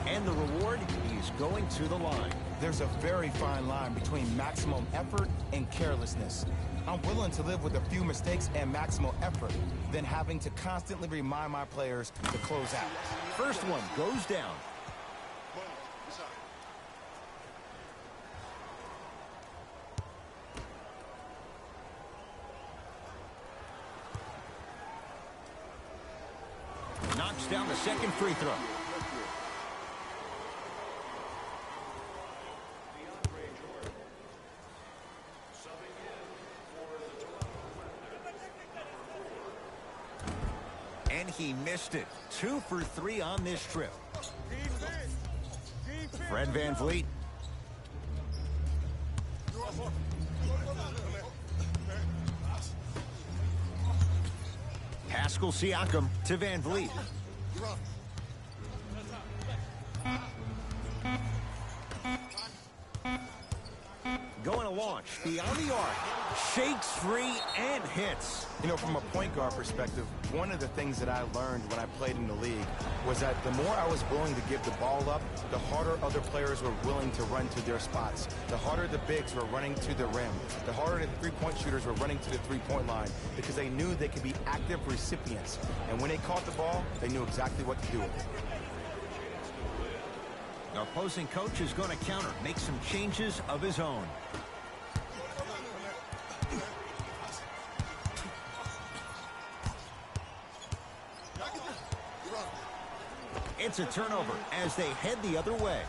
Speaker 1: And the reward, he's going to the line.
Speaker 2: There's a very fine line between maximum effort and carelessness. I'm willing to live with a few mistakes and maximal effort than having to constantly remind my players to close out.
Speaker 1: First one goes down. Knocks down the second free throw. And he missed it. 2 for 3 on this trip. Fred VanVleet. Pascal Siakam to VanVleet. Going to launch beyond the arc. Shakes free and hits.
Speaker 2: You know, from a point guard perspective, one of the things that I learned when I played in the league was that the more I was willing to give the ball up, the harder other players were willing to run to their spots. The harder the bigs were running to the rim. The harder the three-point shooters were running to the three-point line because they knew they could be active recipients. And when they caught the ball, they knew exactly what to do with it.
Speaker 1: The opposing coach is going to counter, make some changes of his own. It's a turnover as they head the other way.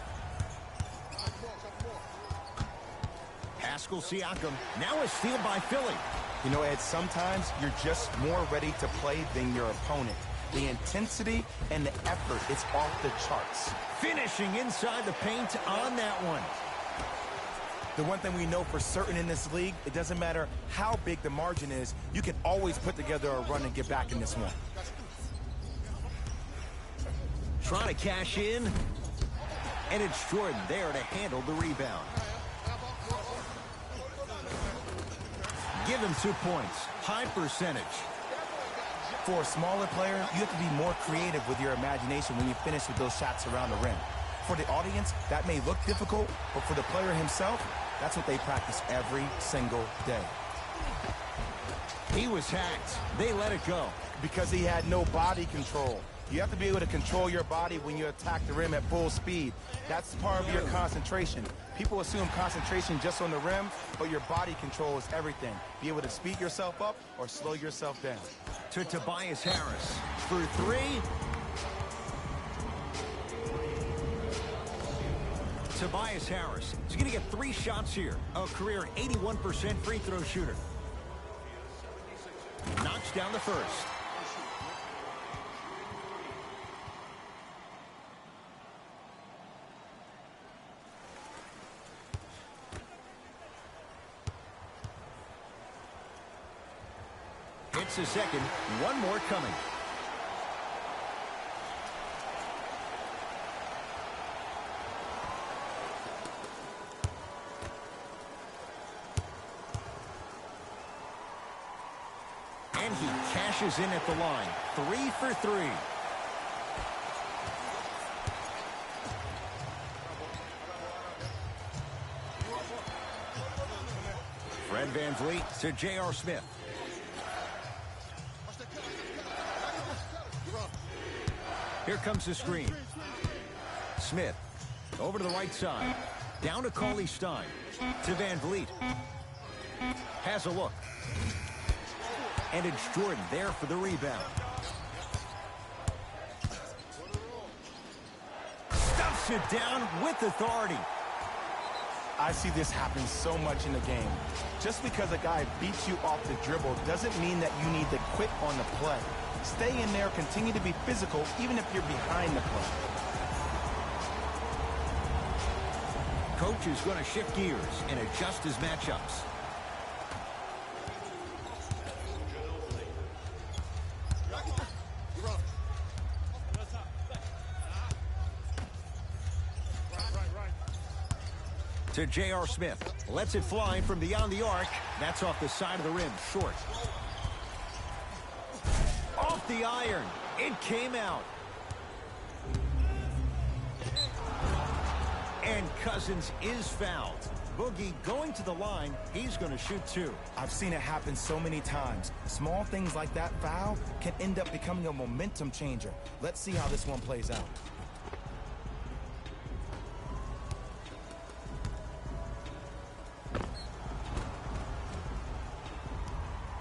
Speaker 1: Pascal Siakam, now a steal by Philly.
Speaker 2: You know, Ed, sometimes you're just more ready to play than your opponent. The intensity and the effort, it's off the charts.
Speaker 1: Finishing inside the paint on that one.
Speaker 2: The one thing we know for certain in this league, it doesn't matter how big the margin is, you can always put together a run and get back in this one.
Speaker 1: Trying to cash in. And it's Jordan there to handle the rebound. give him 2 points. High percentage.
Speaker 2: For a smaller player, you have to be more creative with your imagination when you finish with those shots around the rim. For the audience, that may look difficult, but for the player himself, that's what they practice every single day.
Speaker 1: He was hacked. They let it go.
Speaker 2: Because he had no body control. You have to be able to control your body when you attack the rim at full speed. That's part of your concentration. People assume concentration just on the rim, but your body control is everything. Be able to speed yourself up or slow yourself down.
Speaker 1: To Tobias Harris for 3. Tobias Harris is going to get 3 shots here. A career 81% free throw shooter. Knocks down the first. Hits a second. One more coming. And he cashes in at the line. 3 for 3. Fred VanVleet to J.R. Smith. Here comes the screen. Smith over to the right side. Down to Cauley Stein. To VanVleet. Has a look. And it's Jordan there for the rebound. Stuffs it down with authority.
Speaker 2: I see this happen so much in the game. Just because a guy beats you off the dribble doesn't mean that you need to quit on the play. Stay in there, continue to be physical, even if you're behind the play.
Speaker 1: Coach is going to shift gears and adjust his matchups. To J.R. Smith. Lets it fly from beyond the arc. That's off the side of the rim, short. Off the iron. It came out. And Cousins is fouled. Boogie going to the line. He's going to shoot 2.
Speaker 2: I've seen it happen so many times. Small things like that foul can end up becoming a momentum changer. Let's see how this one plays out.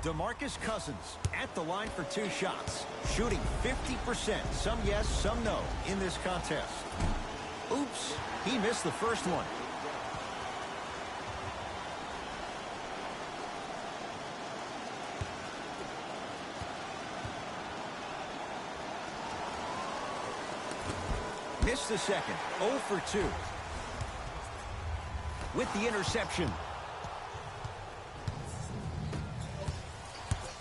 Speaker 1: DeMarcus Cousins at the line for 2 shots. Shooting 50%. Some yes, some no in this contest. Oops, he missed the first one. Missed the second. 0 for 2. With the interception.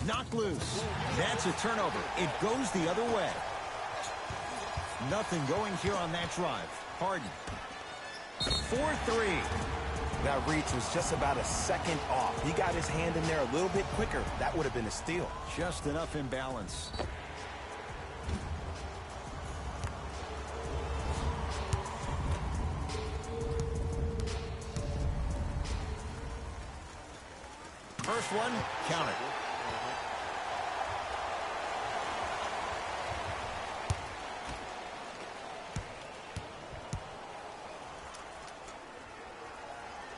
Speaker 1: Knocked loose. That's a turnover. It goes the other way. Nothing going here on that drive. Harden. 4-3.
Speaker 2: That reach was just about a second off. He got his hand in there a little bit quicker. That would have been a steal.
Speaker 1: Just enough imbalance. First one, count it.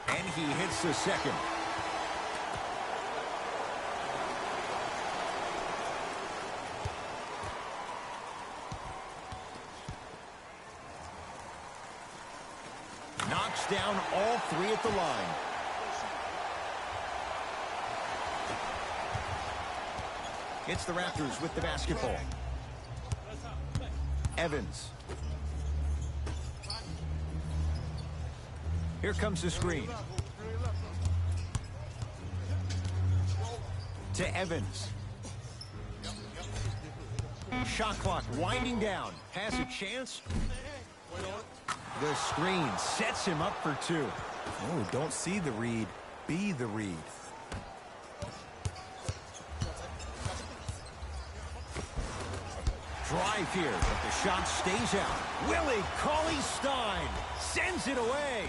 Speaker 1: And he hits the second. Knocks down all 3 at the line. It's the Raptors with the basketball. Evans. Here comes the screen. To Evans. Shot clock winding down. Has a chance. The screen sets him up for 2.
Speaker 2: Oh, don't see the read. Be the read.
Speaker 1: drive here, but the shot stays out. Willie Cauley-Stein sends it away.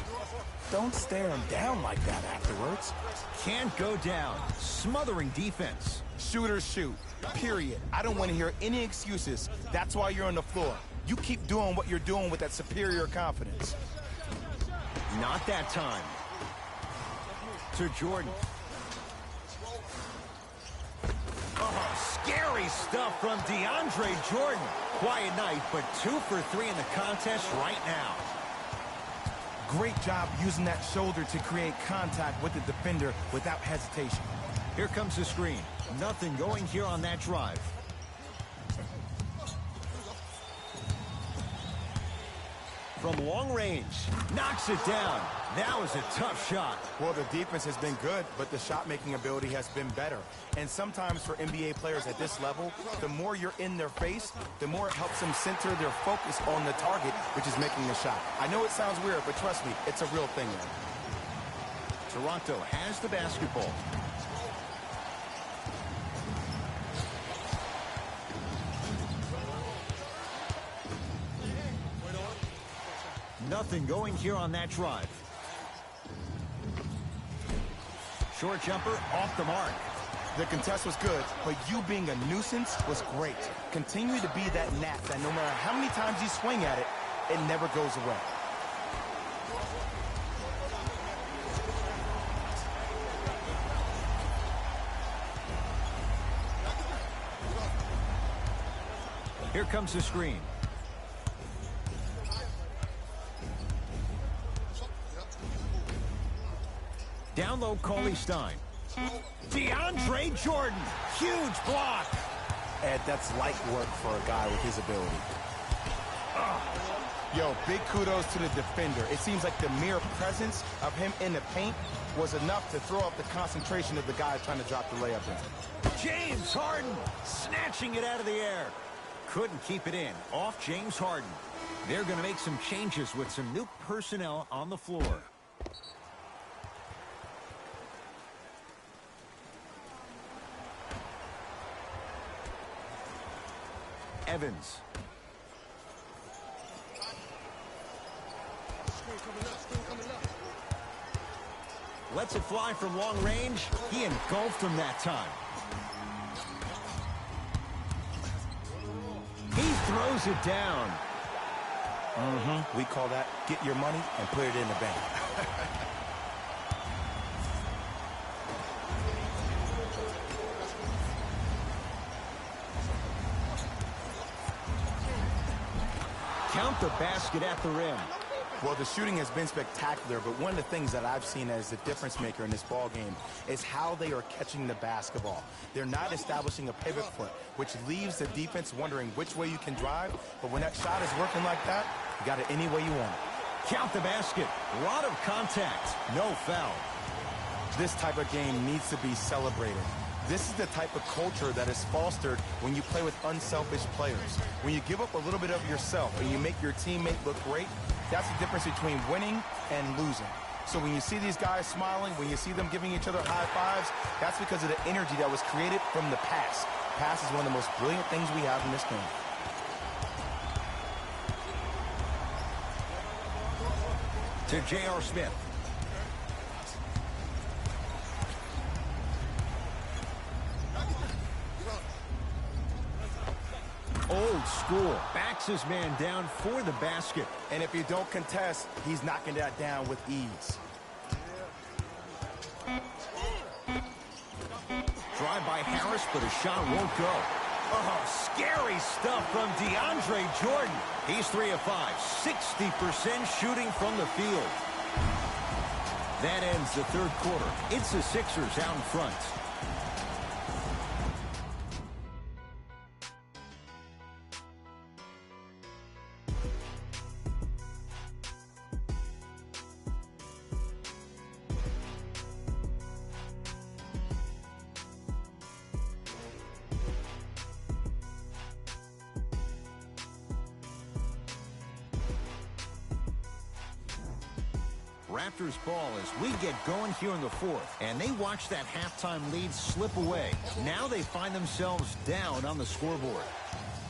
Speaker 2: Don't stare him down like that afterwards.
Speaker 1: Can't go down. Smothering defense.
Speaker 2: Shooters shoot, period. I don't want to hear any excuses. That's why you're on the floor. You keep doing what you're doing with that superior confidence.
Speaker 1: Not that time. To Jordan. Oh, scary stuff from DeAndre Jordan. Quiet night, but 2 for 3 in the contest right now.
Speaker 2: Great job using that shoulder to create contact with the defender without hesitation.
Speaker 1: Here comes the screen. Nothing going here on that drive. From long range, knocks it down. That was a tough shot.
Speaker 2: Well, the defense has been good, but the shot-making ability has been better. And sometimes for NBA players at this level, the more you're in their face, the more it helps them center their focus on the target, which is making the shot. I know it sounds weird, but trust me, it's a real thing, man.
Speaker 1: Toronto has the basketball. Nothing going here on that drive. Short jumper off the mark.
Speaker 2: The contest was good, but you being a nuisance was great. Continue to be that gnat that no matter how many times you swing at it, it never goes away.
Speaker 1: Here comes the screen. Down low, Cauley-Stein. DeAndre Jordan, huge block.
Speaker 2: Ed, that's light work for a guy with his ability. Yo, big kudos to the defender. It seems like the mere presence of him in the paint was enough to throw up the concentration of the guy trying to drop the layup in.
Speaker 1: James Harden snatching it out of the air. Couldn't keep it in. Off James Harden. They're going to make some changes with some new personnel on the floor. Evans. Lets it fly from long range. He engulfed him that time. He throws it down.
Speaker 2: We call that get your money and put it in the bank.
Speaker 1: Count the basket at the rim.
Speaker 2: Well, the shooting has been spectacular, but one of the things that I've seen as the difference maker in this ball game is how they are catching the basketball. They're not establishing a pivot foot, which leaves the defense wondering which way you can drive, but when that shot is working like that, you got it any way you want it.
Speaker 1: Count the basket. A lot of contact. No foul.
Speaker 2: This type of game needs to be celebrated. This is the type of culture that is fostered when you play with unselfish players. When you give up a little bit of yourself and you make your teammate look great, that's the difference between winning and losing. So when you see these guys smiling, when you see them giving each other high fives, that's because of the energy that was created from the pass. Pass is one of the most brilliant things we have in this game.
Speaker 1: To J.R. Smith. Old school. Backs his man down for the basket.
Speaker 2: And if you don't contest, he's knocking that down with ease.
Speaker 1: Drive by Harris, but his shot won't go. Oh, scary stuff from DeAndre Jordan. He's 3 of 5, 60% shooting from the field. That ends the third quarter. It's the Sixers out in front. Raptors ball as we get going here in the fourth. And they watch that halftime lead slip away. Now they find themselves down on the scoreboard.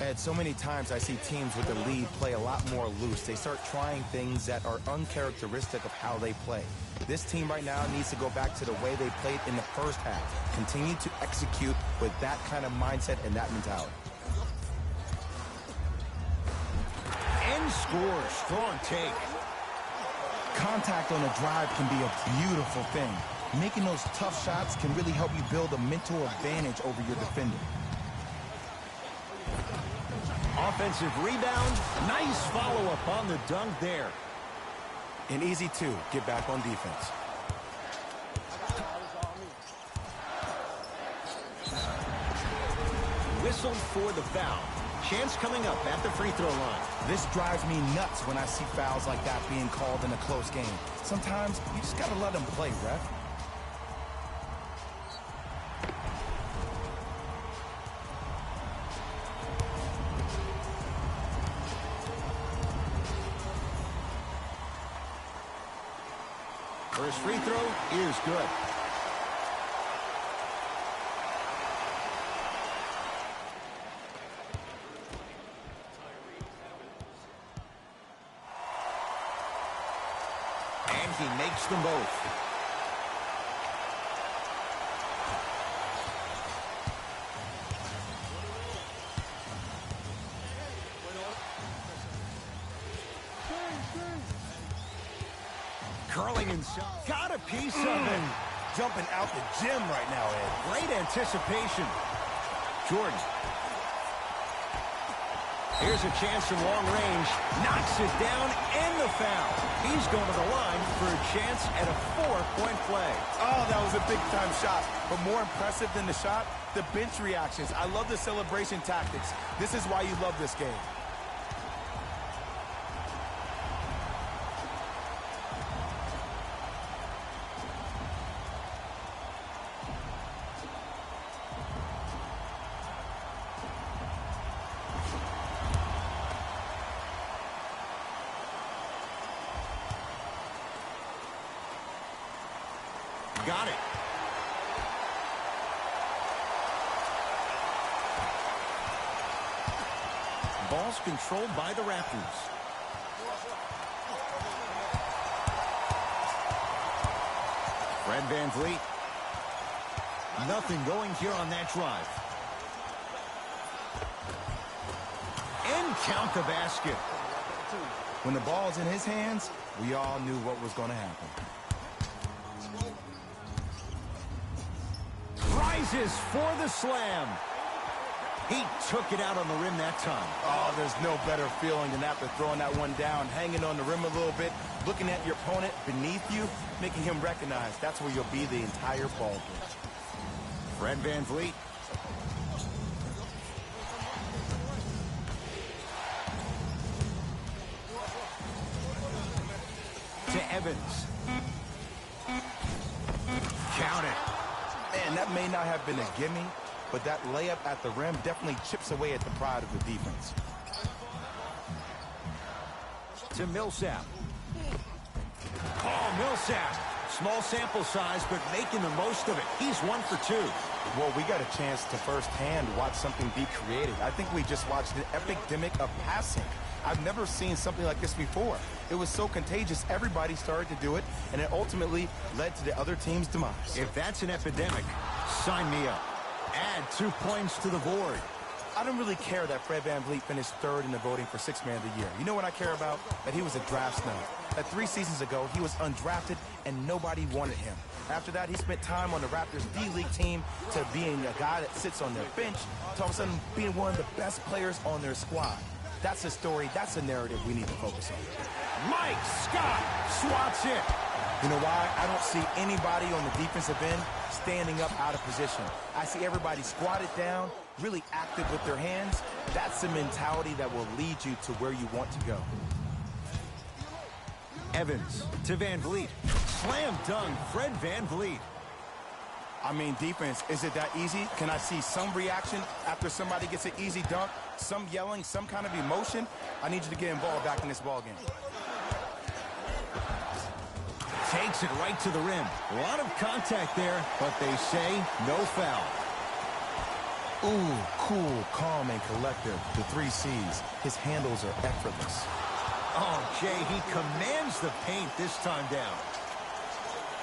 Speaker 2: Ed, so many times I see teams with the lead play a lot more loose. They start trying things that are uncharacteristic of how they play. This team right now needs to go back to the way they played in the first half. Continue to execute with that kind of mindset and that mentality.
Speaker 1: And score. Strong take.
Speaker 2: Contact on a drive can be a beautiful thing. Making those tough shots can really help you build a mental advantage over your defender.
Speaker 1: Offensive rebound. Nice follow-up on the dunk there.
Speaker 2: And easy, too. Get back on defense.
Speaker 1: Whistled for the foul. Chance coming up at the free throw line.
Speaker 2: This drives me nuts when I see fouls like that being called in a close game. Sometimes you just got to let them play, ref.
Speaker 1: First free throw is good. And he makes them both. Curling inside. Got a piece of it.
Speaker 2: Jumping out the gym right now, Ed.
Speaker 1: Great anticipation. Jordan. Here's a chance from long range. Knocks it down and the foul. He's going to the line for a chance at a 4-point play.
Speaker 2: Oh, that was a big-time shot. But more impressive than the shot, the bench reactions. I love the celebration tactics. This is why you love this game.
Speaker 1: Got it. Ball's controlled by the Raptors. Fred VanVleet. Nothing going here on that drive. And count the basket.
Speaker 2: When the ball's in his hands, we all knew what was going to happen.
Speaker 1: Rises for the slam. He took it out on the rim that time.
Speaker 2: Oh, there's no better feeling than after throwing that one down, hanging on the rim a little bit, looking at your opponent beneath you, making him recognize that's where you'll be the entire ball game.
Speaker 1: Fred VanVleet. To Evans. Count it.
Speaker 2: Man, that may not have been a gimme, but that layup at the rim definitely chips away at the pride of the defense.
Speaker 1: To Millsap. Oh, Millsap. Small sample size, but making the most of it. He's 1 for 2.
Speaker 2: Well, we got a chance to firsthand watch something be created. I think we just watched an epidemic of passing. I've never seen something like this before. It was so contagious, everybody started to do it, and it ultimately led to the other team's demise.
Speaker 1: If that's an epidemic, sign me up. Add 2 points to the board.
Speaker 2: I don't really care that Fred VanVleet finished 3rd in the voting for 6th Man of the Year. You know what I care about? That he was a draft snub. That 3 seasons ago, he was undrafted and nobody wanted him. After that, he spent time on the Raptors D-League team to being a guy that sits on their bench, to all of a sudden being one of the best players on their squad. That's a story, that's a narrative we need to focus on.
Speaker 1: Mike Scott swats it.
Speaker 2: You know why? I don't see anybody on the defensive end standing up out of position. I see everybody squatted down, really active with their hands. That's the mentality that will lead you to where you want to go.
Speaker 1: Evans to VanVleet. Slam dunk, Fred VanVleet.
Speaker 2: I mean, defense, is it that easy? Can I see some reaction after somebody gets an easy dunk? Some yelling, some kind of emotion? I need you to get involved back in this ballgame.
Speaker 1: Takes it right to the rim. A lot of contact there, but they say no foul.
Speaker 2: Ooh, cool, calm, and collected. The 3 C's. His handles are effortless.
Speaker 1: Oh, Jay, he commands the paint this time down.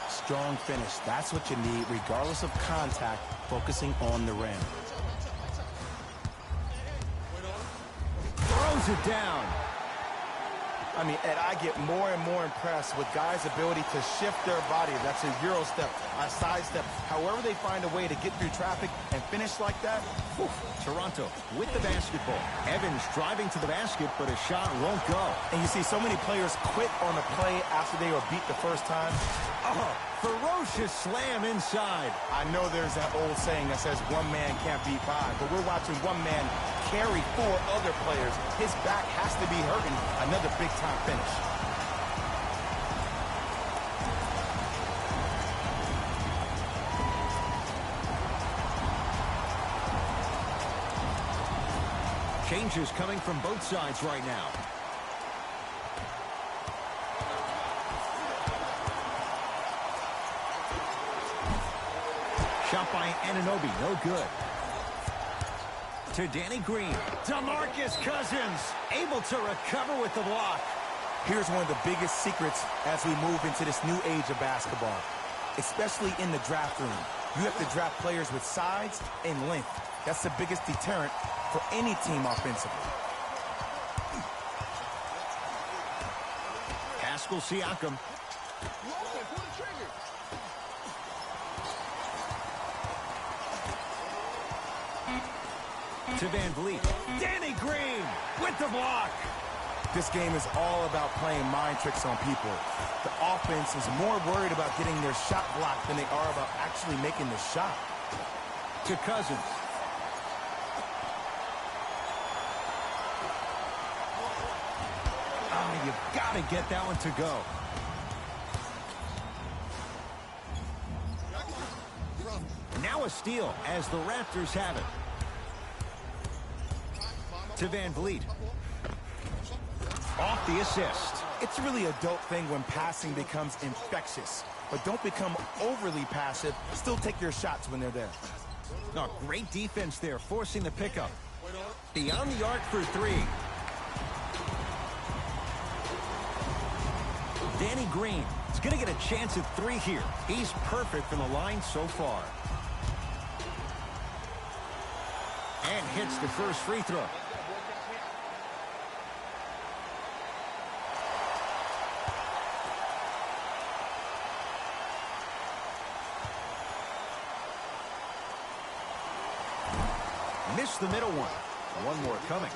Speaker 2: Strong finish. That's what you need, regardless of contact, focusing on the rim.
Speaker 1: Throws it down.
Speaker 2: I mean, Ed, I get more and more impressed with guys' ability to shift their body. That's a Euro step, a side step. However they find a way to get through traffic and finish like that.
Speaker 1: Whew. Toronto with the basketball. Evans driving to the basket, but a shot won't go.
Speaker 2: And you see so many players quit on the play after they were beat the first time.
Speaker 1: Oh, ferocious slam inside.
Speaker 2: I know there's that old saying that says one man can't beat 5, but we're watching one man carry 4 other players. His back has to be hurting. Another big-time finish.
Speaker 1: Changes coming from both sides right now. Shot by Anunoby, no good. To Danny Green. DeMarcus Cousins able to recover with the block.
Speaker 2: Here's one of the biggest secrets as we move into this new age of basketball, especially in the draft room. You have to draft players with size and length. That's the biggest deterrent for any team offensively.
Speaker 1: Pascal Siakam. To Van Vliet. Danny Green with the block.
Speaker 2: This game is all about playing mind tricks on people. The offense is more worried about getting their shot blocked than they are about actually making the shot.
Speaker 1: To Cousins. Oh, you've got to get that one to go. Now a steal as the Raptors have it. To Van Vliet. Off the assist.
Speaker 2: It's a really adult thing when passing becomes infectious. But don't become overly passive. Still take your shots when they're there.
Speaker 1: Oh, great defense there, forcing the pickup. Beyond the arc for 3. Danny Green is going to get a chance at 3 here. He's perfect from the line so far. And hits the first free throw. Missed the middle one. One more coming.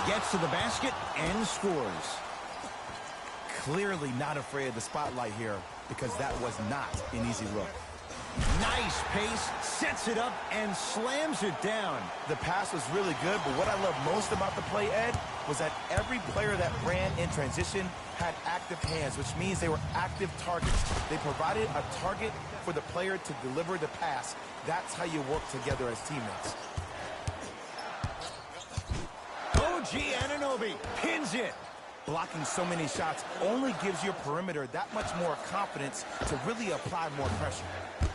Speaker 1: Gets to the basket and scores.
Speaker 2: Clearly not afraid of the spotlight here because that was not an easy look.
Speaker 1: Nice pace, sets it up, and slams it down.
Speaker 2: The pass was really good, but what I love most about the play, Ed, was that every player that ran in transition had active hands, which means they were active targets. They provided a target for the player to deliver the pass. That's how you work together as teammates.
Speaker 1: OG Anunoby pins it.
Speaker 2: Blocking so many shots only gives your perimeter that much more confidence to really apply more pressure.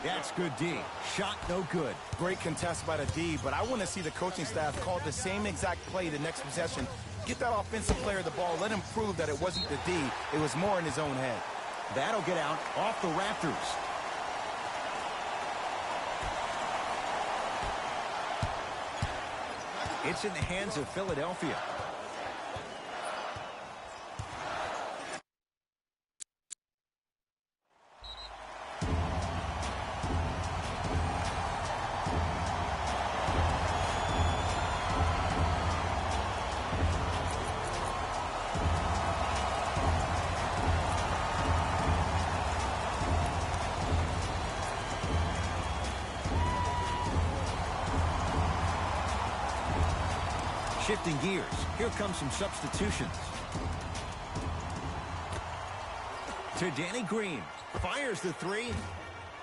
Speaker 1: That's good D. Shot no good.
Speaker 2: Great contest by the D, but I want to see the coaching staff call the same exact play the next possession. Get that offensive player the ball. Let him prove that it wasn't the D. It was more in his own head.
Speaker 1: That'll get out off the Raptors. It's in the hands of Philadelphia. Shifting gears, here comes some substitutions. To Danny Green. Fires the three.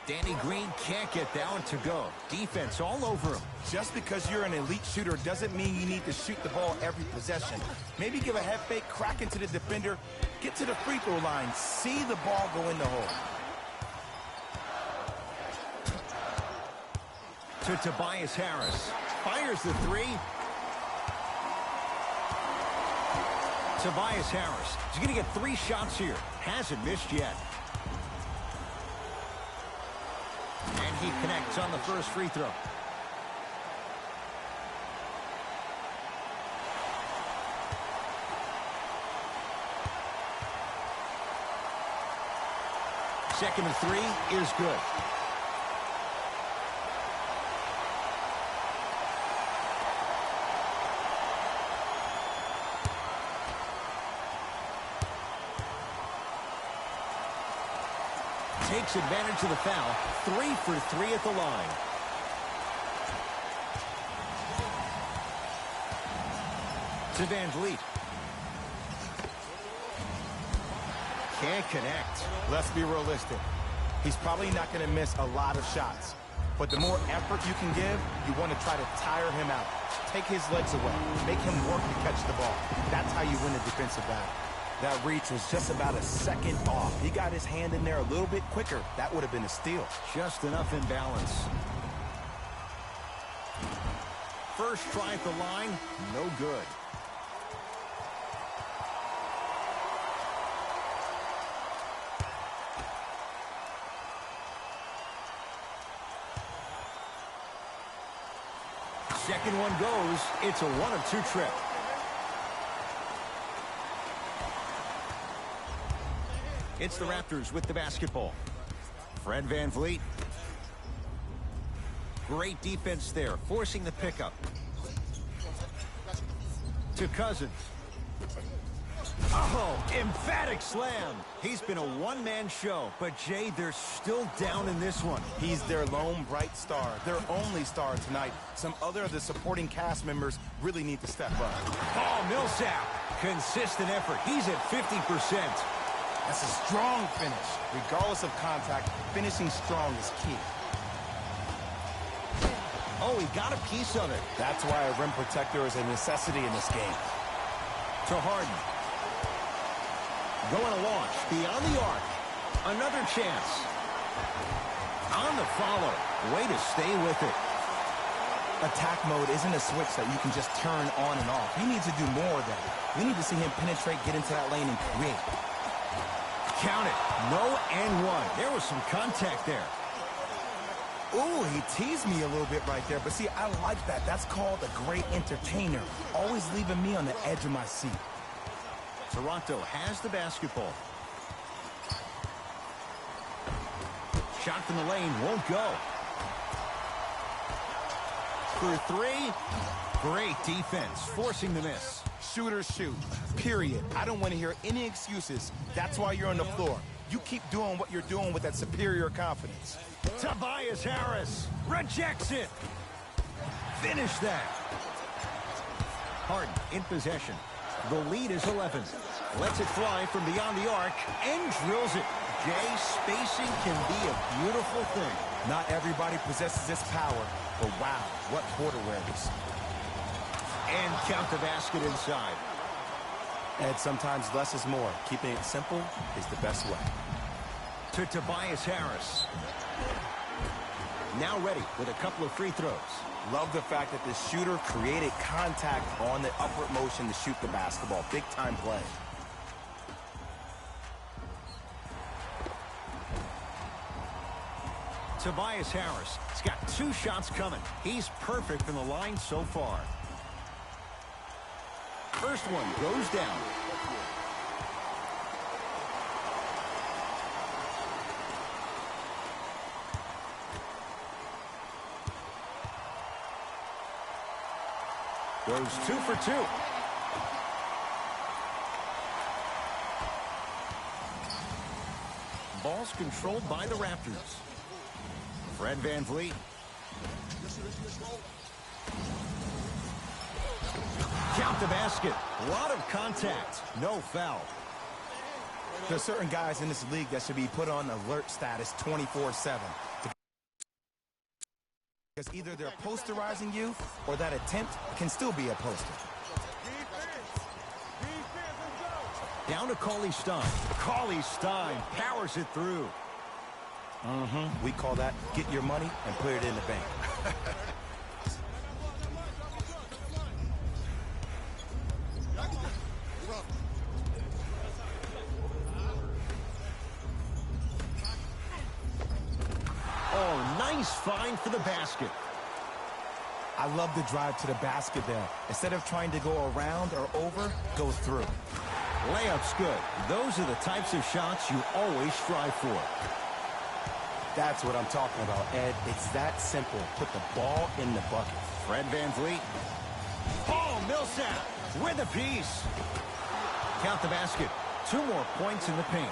Speaker 1: Danny Green can't get that one to go. Defense all over him.
Speaker 2: Just because you're an elite shooter doesn't mean you need to shoot the ball every possession. Maybe give a head fake, crack into the defender, get to the free throw line, see the ball go in the hole.
Speaker 1: To Tobias Harris. Fires the three. Tobias Harris. He's going to get 3 shots here. Hasn't missed yet. And he connects on the first free throw. Second and 3 is good. Takes advantage of the foul. 3 for 3 at the line. To Van Vliet. Can't connect.
Speaker 2: Let's be realistic. He's probably not going to miss a lot of shots. But the more effort you can give, you want to try to tire him out. Take his legs away. Make him work to catch the ball. That's how you win a defensive battle. That reach was just about a second off. He got his hand in there a little bit quicker. That would have been a steal.
Speaker 1: Just enough imbalance. First try at the line, no good. Second one goes. It's a 1 of 2 trip. It's the Raptors with the basketball. Fred Van Vliet. Great defense there, forcing the pickup. To Cousins. Oh, emphatic slam. He's been a one-man show, but Jay, they're still down in this one.
Speaker 2: He's their lone bright star, their only star tonight. Some other of the supporting cast members really need to step up.
Speaker 1: Oh, Millsap. Consistent effort. He's at 50%.
Speaker 2: That's a strong finish. Regardless of contact, finishing strong is key.
Speaker 1: Oh, he got a piece of it.
Speaker 2: That's why a rim protector is a necessity in this game.
Speaker 1: To Harden. Going to launch. Beyond the arc. Another chance. On the follow. Way to stay with it.
Speaker 2: Attack mode isn't a switch that you can just turn on and off. He needs to do more of that. We need to see him penetrate, get into that lane, and create.
Speaker 1: Count it. No and 1. There was some contact there.
Speaker 2: Ooh, he teased me a little bit right there. But see, I like that. That's called a great entertainer. Always leaving me on the edge of my seat.
Speaker 1: Toronto has the basketball. Shot from the lane won't go. For 3. Great defense, forcing the miss.
Speaker 2: Shooters shoot, period. I don't want to hear any excuses. That's why you're on the floor. You keep doing what you're doing with that superior confidence.
Speaker 1: Tobias Harris rejects it. Finish that. Harden in possession. The lead is 11. Lets it fly from beyond the arc and drills it. Jay, spacing can be a beautiful thing.
Speaker 2: Not everybody possesses this power, but wow, what quarter wearers.
Speaker 1: And count the basket inside.
Speaker 2: And sometimes less is more. Keeping it simple is the best way.
Speaker 1: To Tobias Harris. Now ready with a couple of free throws.
Speaker 2: Love the fact that the shooter created contact on the upward motion to shoot the basketball. Big time play.
Speaker 1: Tobias Harris has got 2 shots coming. He's perfect from the line so far. First one goes down. Goes 2 for 2. Ball's controlled by the Raptors. Fred Van Vliet. Count the basket. A lot of contact. No foul.
Speaker 2: There's certain guys in this league that should be put on alert status 24/7. Because either they're posterizing you or that attempt can still be a poster.
Speaker 1: Down to Cauley Stein. Cauley Stein powers it through.
Speaker 2: We call that get your money and put it in the bank.
Speaker 1: Oh, nice find for the basket.
Speaker 2: I love the drive to the basket there. Instead of trying to go around or over, go through.
Speaker 1: Layup's good. Those are the types of shots you always strive for.
Speaker 2: That's what I'm talking about, Ed. It's that simple. Put the ball in the bucket.
Speaker 1: Fred VanVleet. Paul Millsap with a piece. Count the basket. 2 more points in the paint.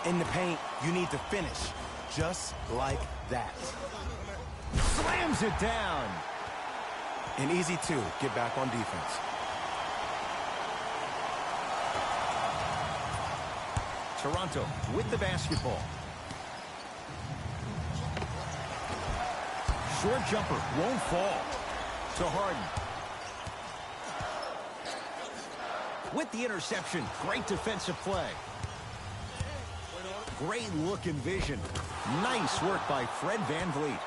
Speaker 2: In the paint, you need to finish. Just like that.
Speaker 1: Slams it down.
Speaker 2: An easy 2. Get back on defense.
Speaker 1: Toronto with the basketball. Short jumper won't fall. To Harden. With the interception, great defensive play. Great look and vision. Nice work by Fred VanVleet.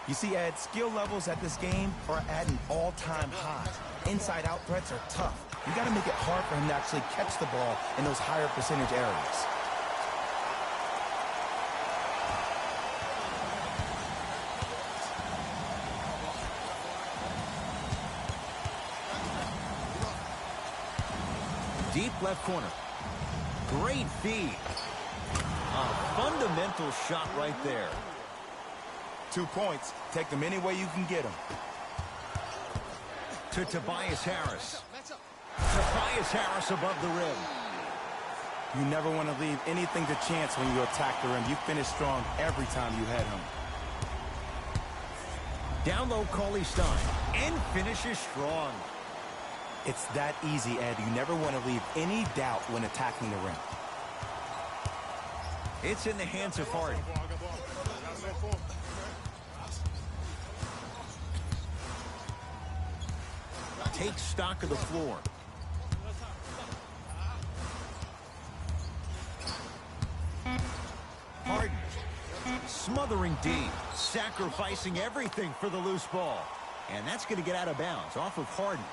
Speaker 2: You see, Ed, skill levels at this game are at an all-time high. Inside-out threats are tough. You got to make it hard for him to actually catch the ball in those higher percentage areas.
Speaker 1: Deep left corner. Great feed. A fundamental shot right there.
Speaker 2: 2 points. Take them any way you can get them.
Speaker 1: To Tobias Harris. Tobias Harris above the rim.
Speaker 2: You never want to leave anything to chance when you attack the rim. You finish strong every time you head home.
Speaker 1: Down low, Cauley Stein. And finishes strong.
Speaker 2: It's that easy, Ed. You never want to leave any doubt when attacking the rim.
Speaker 1: It's in the hands of Harden. Take stock of the floor. Harden. Smothering D. Sacrificing everything for the loose ball. And that's going to get out of bounds off of Harden.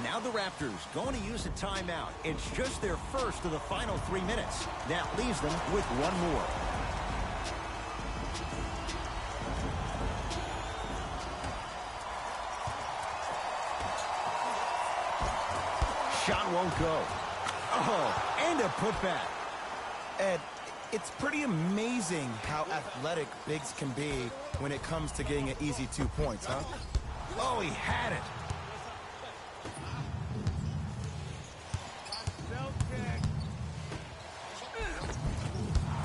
Speaker 1: Now the Raptors going to use a timeout. It's just their first of the final 3 minutes. That leaves them with 1 more. Shot won't go. Oh, and a putback.
Speaker 2: Ed, it's pretty amazing how athletic bigs can be when it comes to getting an easy 2 points, huh?
Speaker 1: Oh, he had it.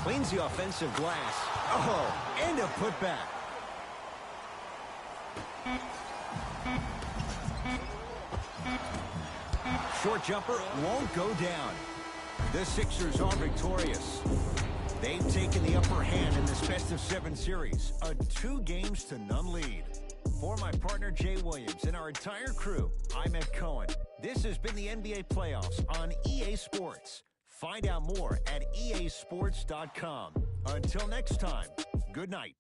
Speaker 1: Cleans the offensive glass. Oh, and a putback. Short jumper won't go down. The Sixers are victorious. They've taken the upper hand in this best-of-7 series, a 2-games-to-none lead. For my partner Jay Williams and our entire crew, I'm Ed Cohen. This has been the NBA playoffs on EA Sports. Find out more at easports.com. Until next time, good night.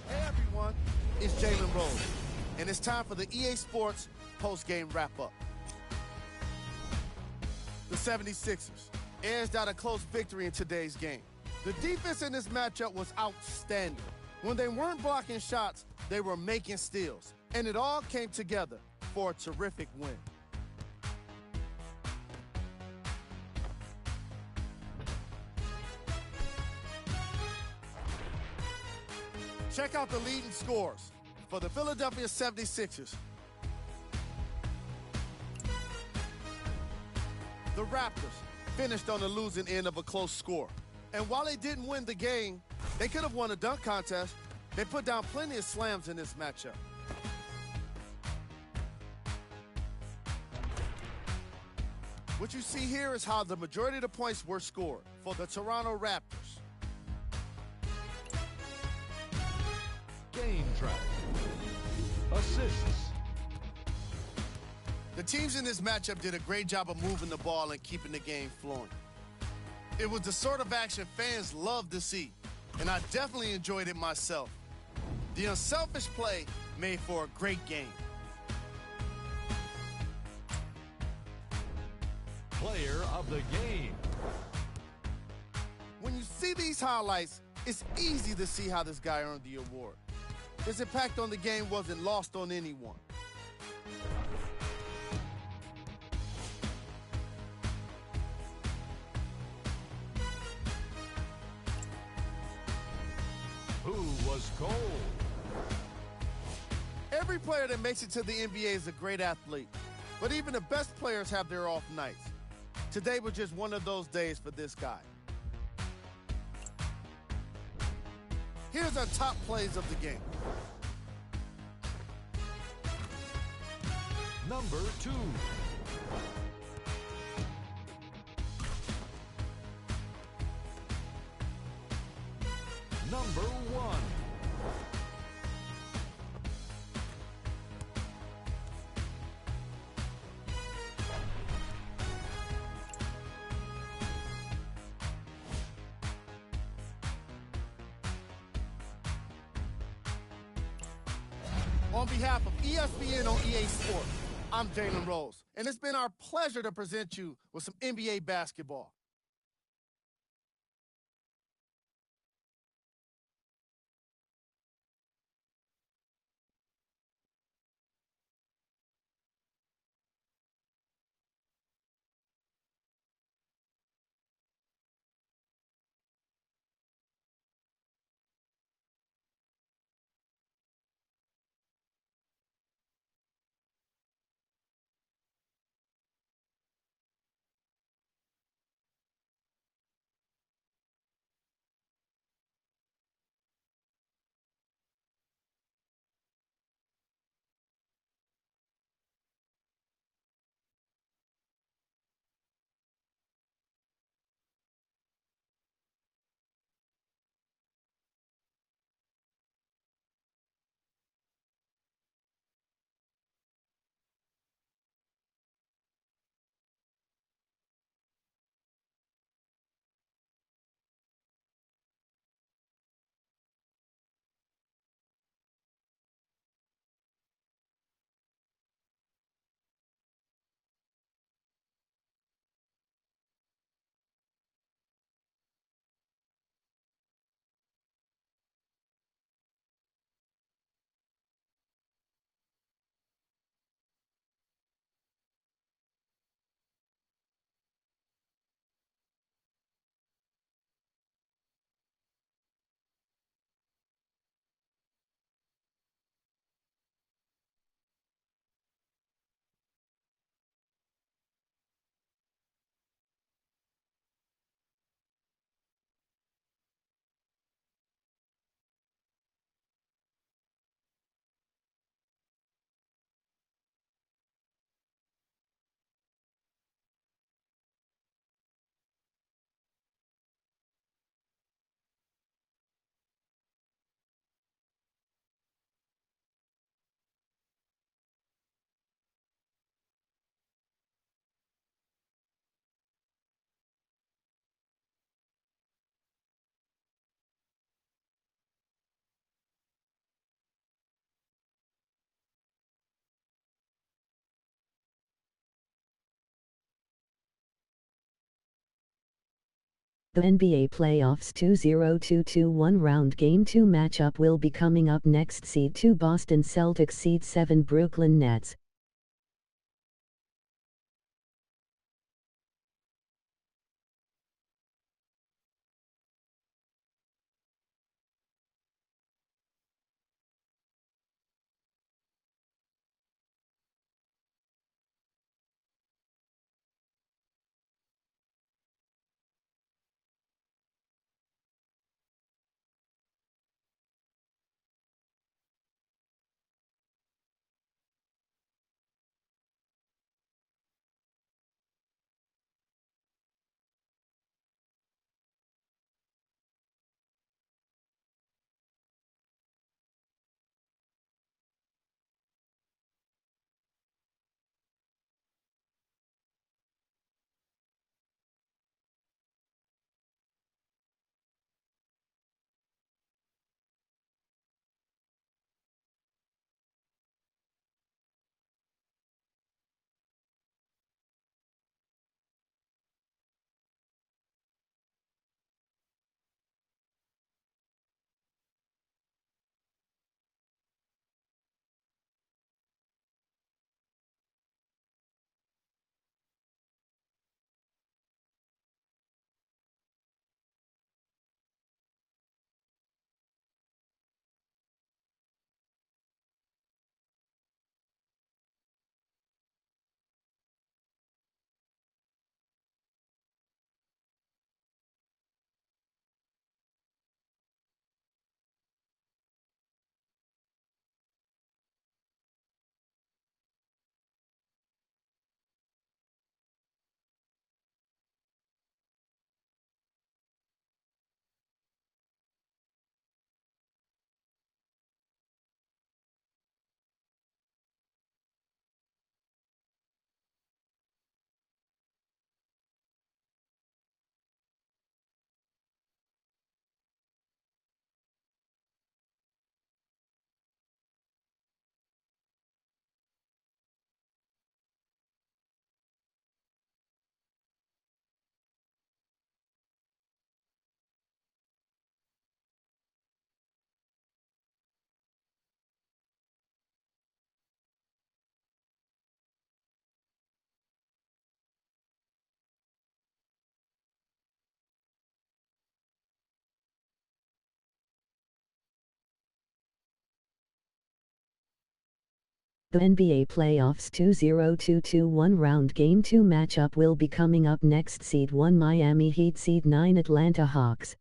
Speaker 4: Hey everyone, it's Jalen Rose, and it's time for the EA Sports post-game wrap-up. The 76ers edged out a close victory in today's game. The defense in this matchup was outstanding. When they weren't blocking shots, they were making steals, and it all came together for a terrific win. Check out the leading scores for the Philadelphia 76ers. the Raptors, finished on the losing end of a close score. And while they didn't win the game, they could have won a dunk contest. They put down plenty of slams in this matchup. What you see here is how the majority of the points were scored for the Toronto Raptors.
Speaker 5: Game track. Assists.
Speaker 4: The teams in this matchup did a great job of moving the ball and keeping the game flowing. It was the sort of action fans love to see, and I definitely enjoyed it myself. The unselfish play made for a great game.
Speaker 5: Player of the game.
Speaker 4: When you see these highlights, it's easy to see how this guy earned the award. His impact on the game wasn't lost on anyone.
Speaker 5: Who was cold?
Speaker 4: Every player that makes it to the NBA is a great athlete, but even the best players have their off nights. Today was just one of those days for this guy. Here's our top plays of the game.
Speaker 5: Number 2. Number 1.
Speaker 4: On behalf of ESPN on EA Sports, I'm Jalen Rose, and it's been our pleasure to present you with some NBA basketball.
Speaker 3: The NBA Playoffs 2022 one-round Game 2 matchup will be coming up next. Seed 2 Boston Celtics, Seed 7 Brooklyn Nets. The NBA Playoffs 2022-1 Round Game 2 matchup will be coming up next. Seed 1 Miami Heat, Seed 9 Atlanta Hawks.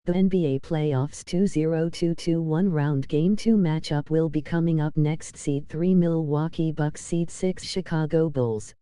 Speaker 3: The NBA Playoffs 2022-1 Round Game 2 matchup will be coming up next. Seed 3 Milwaukee Bucks, Seed 6 Chicago Bulls.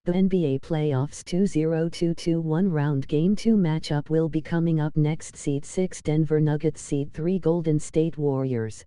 Speaker 3: The NBA Playoffs 2022-1 Round Game 2 matchup will be coming up next. Seed 6 Denver Nuggets, Seed 3 Golden State Warriors.